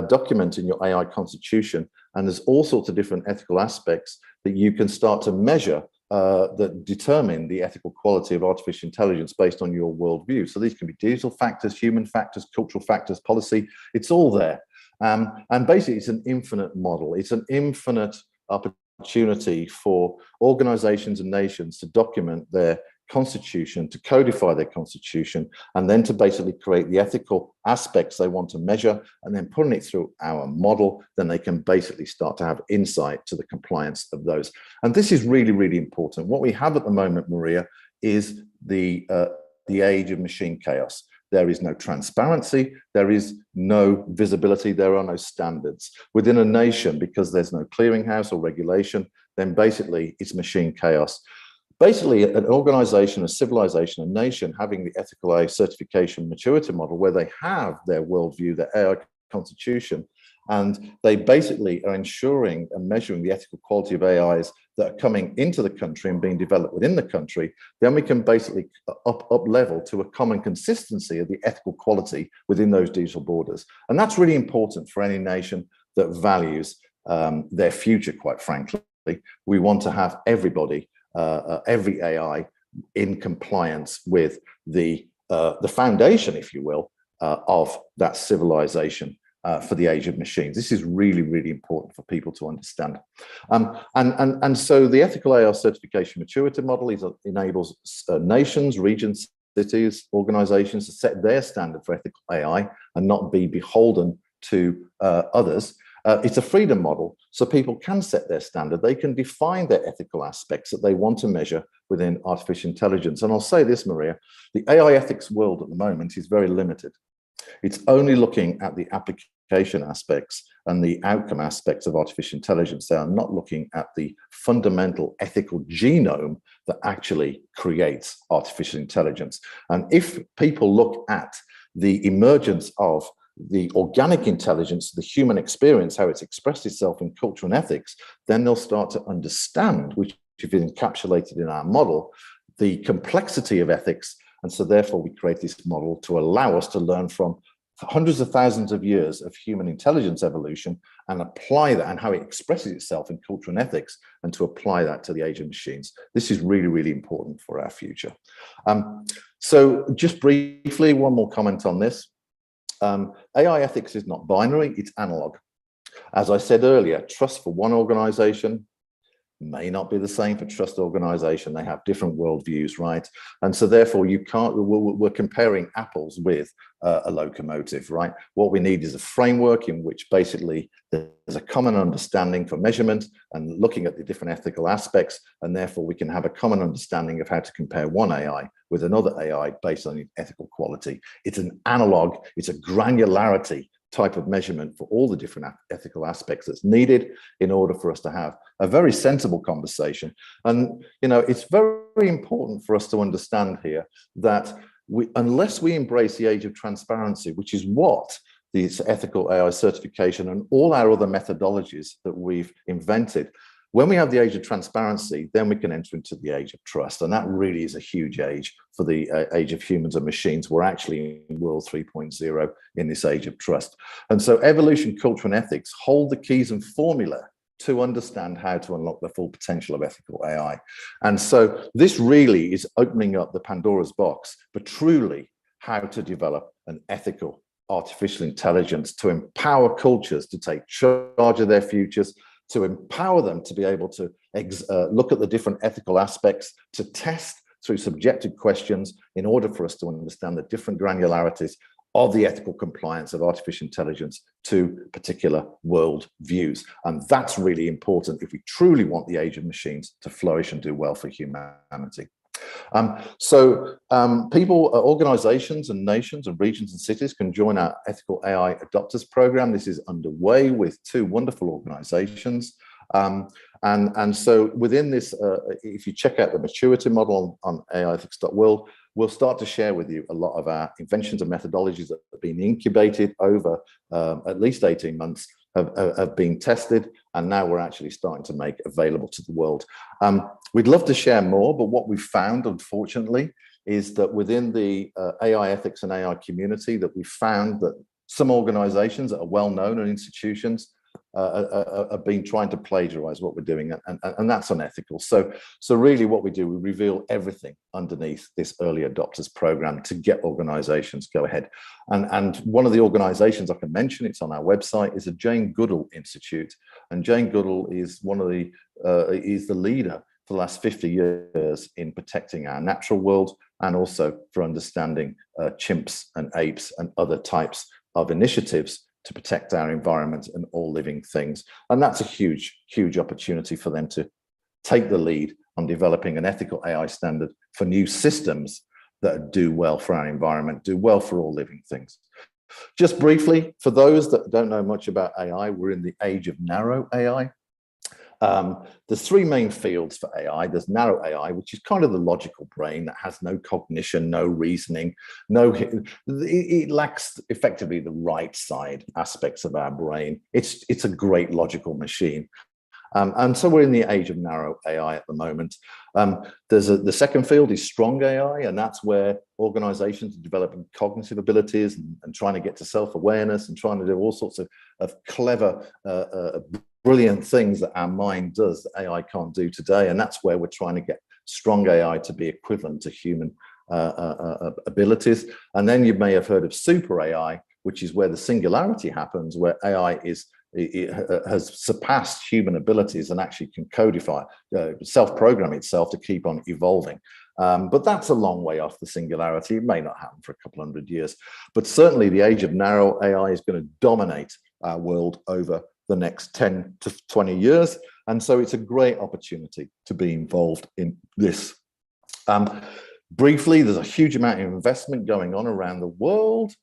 document in your AI constitution. And there's all sorts of different ethical aspects that you can start to measure that determine the ethical quality of artificial intelligence based on your worldview. So these can be digital factors, human factors, cultural factors, policy. It's all there. And basically, it's an infinite model. It's an infinite opportunity for organizations and nations to document their constitution, to codify their constitution, and then to basically create the ethical aspects they want to measure, and then putting it through our model, then they can basically start to have insight to the compliance of those. And this is really, really important. What we have at the moment, Maria, is the age of machine chaos. There is no transparency, there is no visibility, there are no standards. Within a nation, because there's no clearinghouse or regulation, then basically it's machine chaos. Basically, an organization, a civilization, a nation having the ethical AI certification maturity model where they have their worldview, their AI constitution, and they basically are ensuring and measuring the ethical quality of AIs that are coming into the country and being developed within the country, then we can basically up level to a common consistency of the ethical quality within those digital borders. And that's really important for any nation that values their future, quite frankly. We want to have everybody, every AI in compliance with the foundation, if you will, of that civilization for the age of machines. This is really, really important for people to understand. And so the ethical AI certification maturity model enables nations, regions, cities, organizations to set their standard for ethical AI and not be beholden to others. It's a freedom model, so people can set their standard. They can define their ethical aspects that they want to measure within artificial intelligence. And I'll say this, Maria, the AI ethics world at the moment is very limited. It's only looking at the application aspects and the outcome aspects of artificial intelligence. They are not looking at the fundamental ethical genome that actually creates artificial intelligence. And if people look at the emergence of the organic intelligence, the human experience, how it's expressed itself in culture and ethics, then they'll start to understand, which is encapsulated in our model, the complexity of ethics. And so therefore we create this model to allow us to learn from hundreds of thousands of years of human intelligence evolution and apply that and how it expresses itself in culture and ethics, and to apply that to the age of machines. This is really, really important for our future. So just briefly, one more comment on this. AI ethics is not binary, it's analog. As I said earlier, trust for one organization may not be the same for trust organization. They have different worldviews, right? And so therefore you can't, we're comparing apples with a locomotive, right? What we need is a framework in which basically there's a common understanding for measurement and looking at the different ethical aspects, and therefore we can have a common understanding of how to compare one AI with another AI based on ethical quality. It's an analog, it's a granularity type of measurement for all the different ethical aspects that's needed in order for us to have a very sensible conversation. And, you know, it's very important for us to understand here that unless we embrace the age of transparency, which is what this ethical AI certification and all our other methodologies that we've invented, when we have the age of transparency, then we can enter into the age of trust. And that really is a huge age for the age of humans and machines. We're actually in World 3.0 in this age of trust. And so evolution, culture, and ethics hold the keys and formula to understand how to unlock the full potential of ethical AI. And so this really is opening up the Pandora's box, but truly how to develop an ethical artificial intelligence to empower cultures to take charge of their futures, to empower them to be able to look at the different ethical aspects, to test through subjective questions in order for us to understand the different granularities of the ethical compliance of artificial intelligence to particular world views. And that's really important if we truly want the age of machines to flourish and do well for humanity. People, organizations and nations and regions and cities can join our Ethical AI Adopters Program. This is underway with 2 wonderful organizations. And so within this, if you check out the maturity model on aiethics.world, we'll start to share with you a lot of our inventions and methodologies that have been incubated over at least 18 months, have been tested, and now we're actually starting to make available to the world. We'd love to share more, but what we've found, unfortunately, is that within the AI ethics and AI community, that we found that some organizations that are well known and institutions have been trying to plagiarize what we're doing, and that's unethical. So really what we do, we reveal everything underneath this early adopters program to get organizations go ahead. And one of the organizations I can mention, it's on our website, is the Jane Goodall Institute. And Jane Goodall is one of the is the leader for the last 50 years in protecting our natural world, and also for understanding chimps and apes and other types of initiatives to protect our environment and all living things. And that's a huge, huge opportunity for them to take the lead on developing an ethical AI standard for new systems that do well for our environment, do well for all living things. Just briefly, for those that don't know much about AI, we're in the age of narrow AI. There's three main fields for AI. There's narrow AI, which is kind of the logical brain that has no cognition, no reasoning, it lacks effectively the right side aspects of our brain. It's a great logical machine. And so we're in the age of narrow AI at the moment. The second field is strong AI, and that's where organizations are developing cognitive abilities and trying to get to self-awareness and trying to do all sorts of clever, brilliant things that our mind does that AI can't do today. And that's where we're trying to get strong AI to be equivalent to human abilities. And then you may have heard of super AI, which is where the singularity happens, where AI has surpassed human abilities and actually can codify, self-program itself to keep on evolving. But that's a long way off the singularity. It may not happen for a couple hundred years, but certainly the age of narrow AI is going to dominate our world over the next 10 to 20 years. And so it's a great opportunity to be involved in this. Briefly, there's a huge amount of investment going on around the world.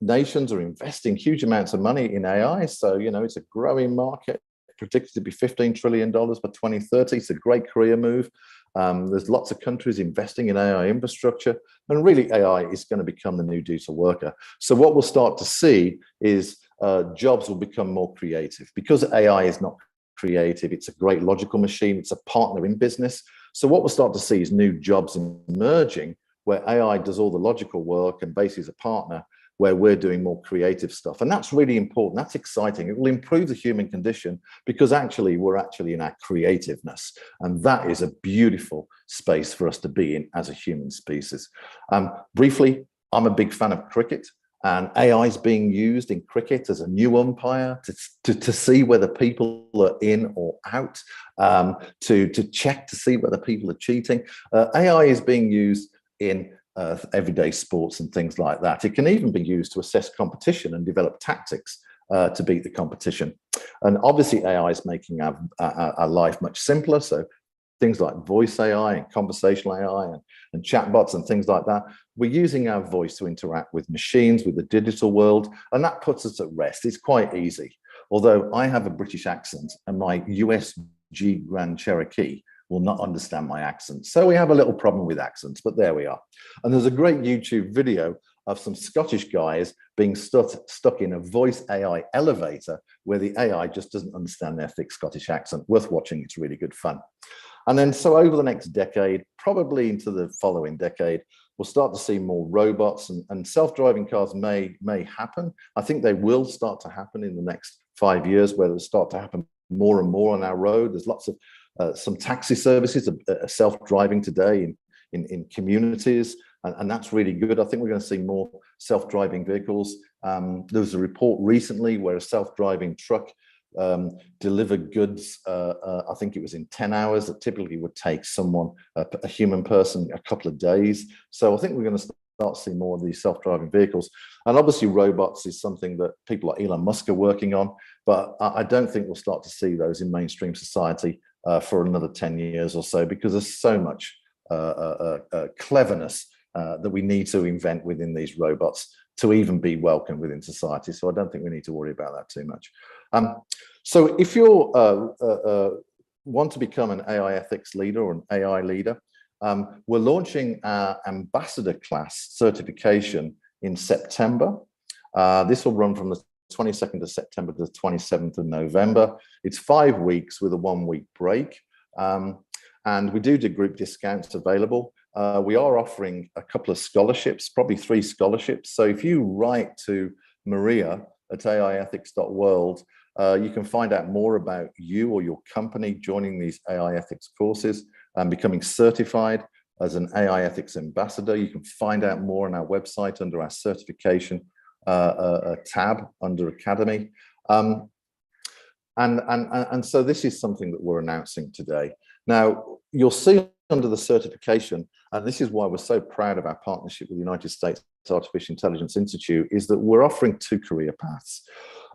Nations are investing huge amounts of money in AI. So, it's a growing market, predicted to be $15 trillion by 2030. It's a great career move. There's lots of countries investing in AI infrastructure, and really AI is going to become the new data worker. So what we'll start to see is jobs will become more creative, because AI is not creative. It's a great logical machine. It's a partner in business. So what we'll start to see is new jobs emerging where AI does all the logical work and basically is a partner where we're doing more creative stuff. And that's really important. That's exciting. It will improve the human condition, because actually we're actually in our creativeness. And that is a beautiful space for us to be in as a human species. Briefly, I'm a big fan of cricket. And AI is being used in cricket as a new umpire to see whether people are in or out, to check to see whether people are cheating. AI is being used in everyday sports and things like that. It can even be used to assess competition and develop tactics to beat the competition. And obviously AI is making our life much simpler. So things like voice AI and conversational AI and chatbots and things like that. We're using our voice to interact with machines, with the digital world, and that puts us at rest. It's quite easy. Although I have a British accent and my USG Grand Cherokee will not understand my accent. So we have a little problem with accents, but there we are. And there's a great YouTube video of some Scottish guys being stuck in a voice AI elevator where the AI just doesn't understand their thick Scottish accent. Worth watching, it's really good fun. And then so over the next decade, probably into the following decade, we'll start to see more robots, and self-driving cars may happen. I think they will start to happen in the next 5 years, where they'll start to happen more and more on our road. There's lots of some taxi services are self-driving today in communities, and that's really good. I think we're going to see more self-driving vehicles. There was a report recently where a self-driving truck delivered goods, I think it was in 10 hours, that typically would take someone, a human person, a couple of days. So I think we're going to start seeing more of these self-driving vehicles. And obviously robots is something that people like Elon Musk are working on, but I don't think we'll start to see those in mainstream society for another 10 years or so, because there's so much cleverness that we need to invent within these robots to even be welcome within society. So I don't think we need to worry about that too much. So if you want to become an AI ethics leader or an AI leader, we're launching our ambassador class certification in September. This will run from the 22nd of September to the 27th of November. It's 5 weeks with a 1-week break. And we do group discounts available. We are offering a couple of scholarships, probably 3 scholarships. So if you write to Maria at aiethics.world, you can find out more about you or your company joining these AI ethics courses and becoming certified as an AI ethics ambassador. You can find out more on our website under our certification tab under Academy. And so this is something that we're announcing today. Now, you'll see under the certification, and this is why we're so proud of our partnership with the United States Artificial Intelligence Institute, is that we're offering 2 career paths.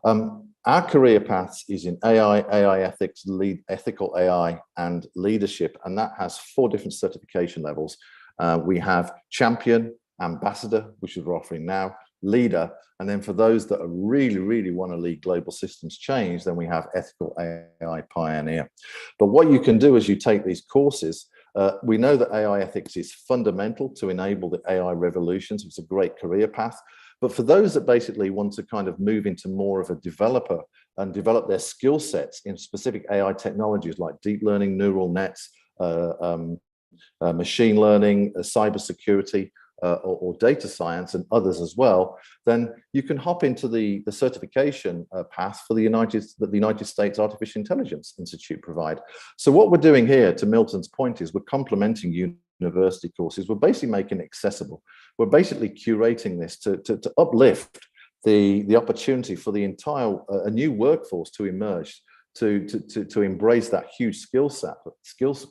Our career paths is in AI, AI ethics, ethical AI, and leadership, and that has 4 different certification levels. We have champion, ambassador, which is we're offering now, leader, and then for those that are really want to lead global systems change, then we have ethical AI pioneer. But what you can do as you take these courses, we know that AI ethics is fundamental to enable the AI revolutions. It's a great career path. But for those that basically want to kind of move into more of a developer and develop their skill sets in specific AI technologies like deep learning, neural nets, machine learning, cybersecurity, or data science and others as well, then you can hop into the certification path for the United States Artificial Intelligence Institute provide. So what we're doing here, to Milton's point, is we're complementing university courses. We're basically making it accessible. We're basically curating this to uplift the opportunity for the entire a new workforce to emerge, to embrace that huge skills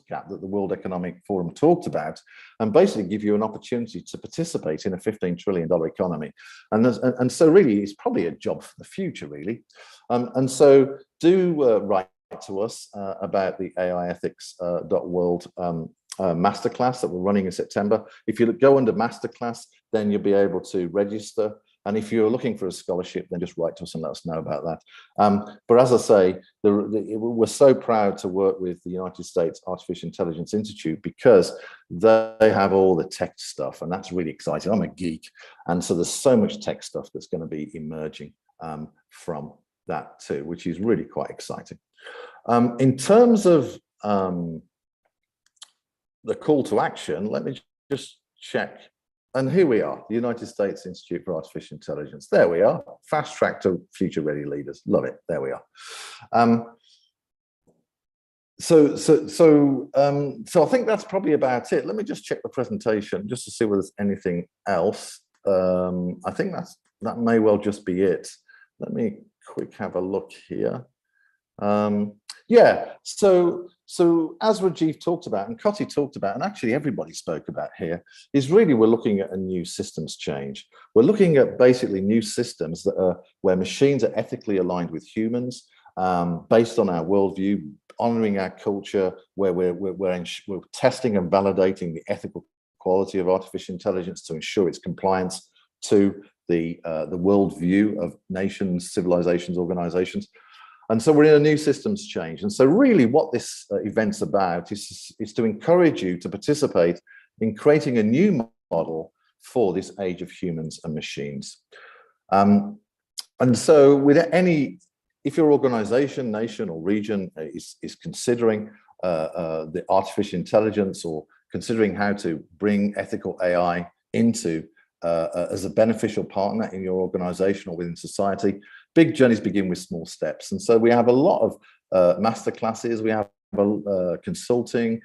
gap that the World Economic Forum talked about, and basically give you an opportunity to participate in a $15 trillion economy. And so really, it's probably a job for the future, really. And so do write to us about the aiethics.world masterclass that we're running in September. If you go under masterclass, then you'll be able to register. And if you're looking for a scholarship, then just write to us and let us know about that. But as I say, we're so proud to work with the United States Artificial Intelligence Institute because they have all the tech stuff, and that's really exciting. I'm a geek, and so there's so much tech stuff that's going to be emerging from that too, which is really quite exciting. In terms of the call to action, let me just check. And here we are, the United States Institute for Artificial Intelligence. There we are, fast track to future ready leaders. Love it, there we are. So I think that's probably about it. Let me just check the presentation just to see whether there's anything else. I think that may well just be it. Let me quick have a look here. Yeah, so as Rajiv talked about and Koti talked about, and actually everybody spoke about here, is really we're looking at a new systems change. We're looking at basically new systems that are where machines are ethically aligned with humans, based on our worldview, honoring our culture, where we're testing and validating the ethical quality of artificial intelligence to ensure its compliance to the worldview of nations, civilizations, organizations. And so we're in a new systems change. And so really what this event's about is to encourage you to participate in creating a new model for this age of humans and machines. And so with if your organization, nation or region is considering the artificial intelligence or considering how to bring ethical AI into as a beneficial partner in your organization or within society, big journeys begin with small steps. And so we have a lot of masterclasses, we have consulting,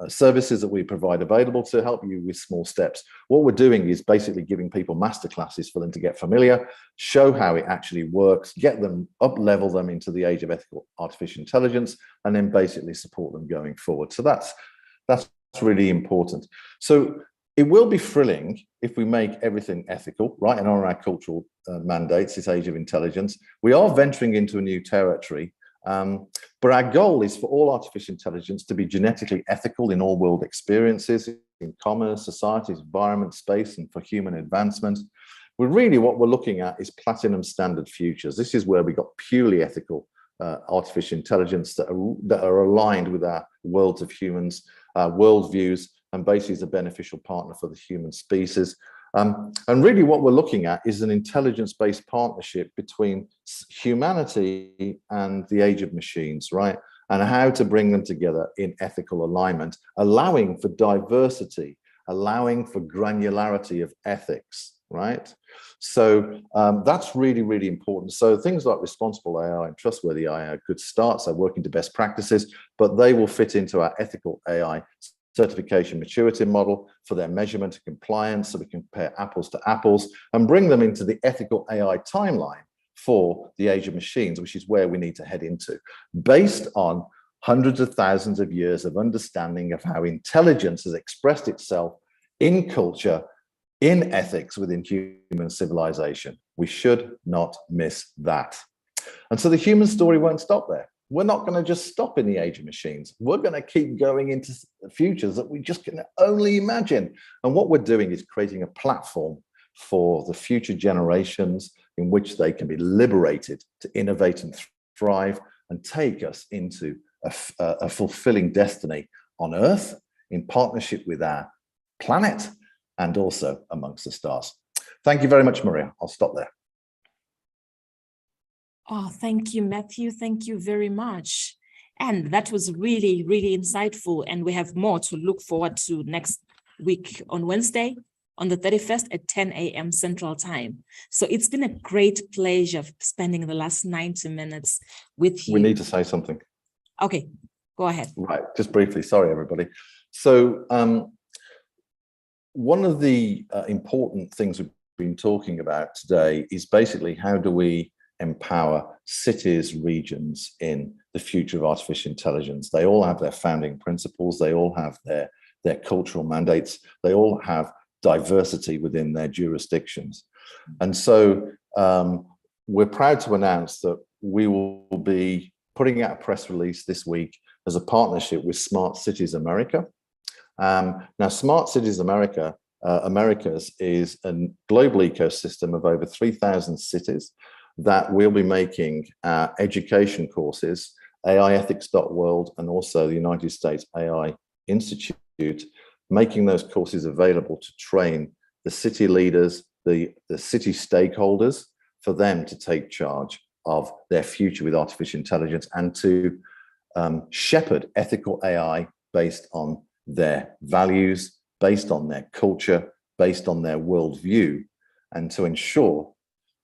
services that we provide available to help you with small steps. What we're doing is basically giving people masterclasses for them to get familiar, show how it actually works, get them up-level them into the age of ethical artificial intelligence, and then basically support them going forward. So that's really important. So it will be thrilling if we make everything ethical, right, and honor our cultural mandates, this age of intelligence. We are venturing into a new territory, but our goal is for all artificial intelligence to be genetically ethical in all world experiences, in commerce, societies, environment, space, and for human advancement. What we're looking at is platinum standard futures. This is where we got purely ethical artificial intelligence that are aligned with our worlds of humans, worldviews, and basically is a beneficial partner for the human species. And really what we're looking at is an intelligence-based partnership between humanity and the age of machines, right? And how to bring them together in ethical alignment, allowing for diversity, allowing for granularity of ethics, right? So that's really, really important. So things like responsible AI and trustworthy AI are good starts. They're working to best practices, but they will fit into our ethical AI certification maturity model for their measurement and compliance, so we can compare apples to apples and bring them into the ethical AI timeline for the age of machines, which is where we need to head into, based on hundreds of thousands of years of understanding of how intelligence has expressed itself in culture, in ethics within human civilization. We should not miss that. And so the human story won't stop there. We're not going to just stop in the age of machines. We're going to keep going into futures that we just can only imagine. And what we're doing is creating a platform for the future generations in which they can be liberated to innovate and thrive and take us into a fulfilling destiny on Earth in partnership with our planet and also amongst the stars. Thank you very much, Maria. I'll stop there. Oh, thank you, Matthew. Thank you very much. And that was really, really insightful. And we have more to look forward to next week on Wednesday, on the 31st at 10 a.m. Central Time. So it's been a great pleasure spending the last 90 minutes with you. We need to say something. Okay, go ahead. Right, just briefly. Sorry, everybody. So one of the important things we've been talking about today is basically how do we empower cities, regions in the future of artificial intelligence. They all have their founding principles. They all have their cultural mandates. They all have diversity within their jurisdictions. And so we're proud to announce that we will be putting out a press release this week as a partnership with Smart Cities America. Now, Smart Cities America, Americas is a global ecosystem of over 3,000 cities that we'll be making education courses, AIethics.world, and also the United States AI Institute, making those courses available to train the city leaders, the city stakeholders, for them to take charge of their future with artificial intelligence and to shepherd ethical AI based on their values, based on their culture, based on their worldview, and to ensure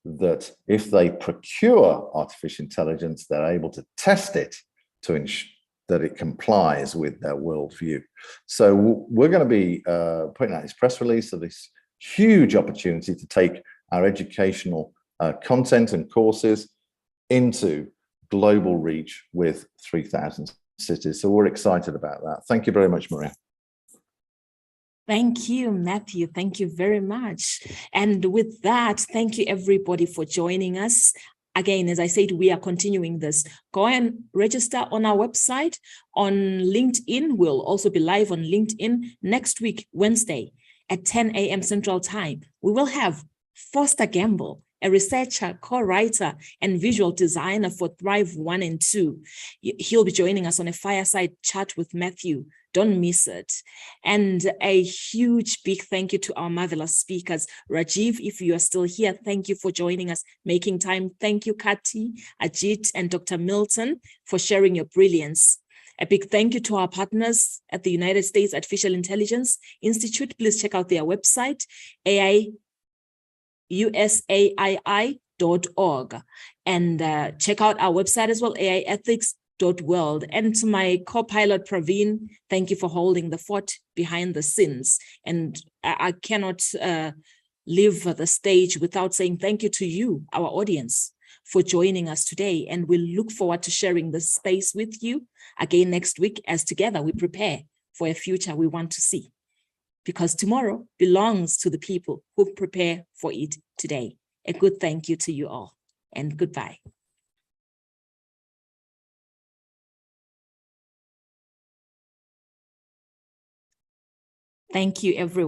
that if they procure artificial intelligence, they're able to test it to ensure that it complies with their worldview. So we're going to be putting out this press release of this huge opportunity to take our educational content and courses into global reach with 3,000 cities. So we're excited about that. Thank you very much, Maria. Thank you, Matthew. Thank you very much. And with that, thank you everybody for joining us. Again, as I said, we are continuing this. Go and register on our website, on LinkedIn. We'll also be live on LinkedIn next week, Wednesday at 10 a.m. Central Time. We will have Foster Gamble, a researcher, co-writer, and visual designer for Thrive 1 and 2. He'll be joining us on a fireside chat with Matthew. Don't miss it. And a huge big thank you to our marvelous speakers. Rajiv, if you are still here, thank you for joining us, making time. Thank you, Kati, Ajit, and Dr. Milton for sharing your brilliance. A big thank you to our partners at the United States Artificial Intelligence Institute. Please check out their website, usaii.org, and check out our website as well, AIethics.world. And to my co-pilot Praveen, thank you for holding the fort behind the scenes. And I cannot leave the stage without saying thank you to you, our audience, for joining us today. And we look forward to sharing this space with you again next week as together we prepare for a future we want to see. Because tomorrow belongs to the people who prepare for it today. A good thank you to you all, and goodbye. Thank you, everyone.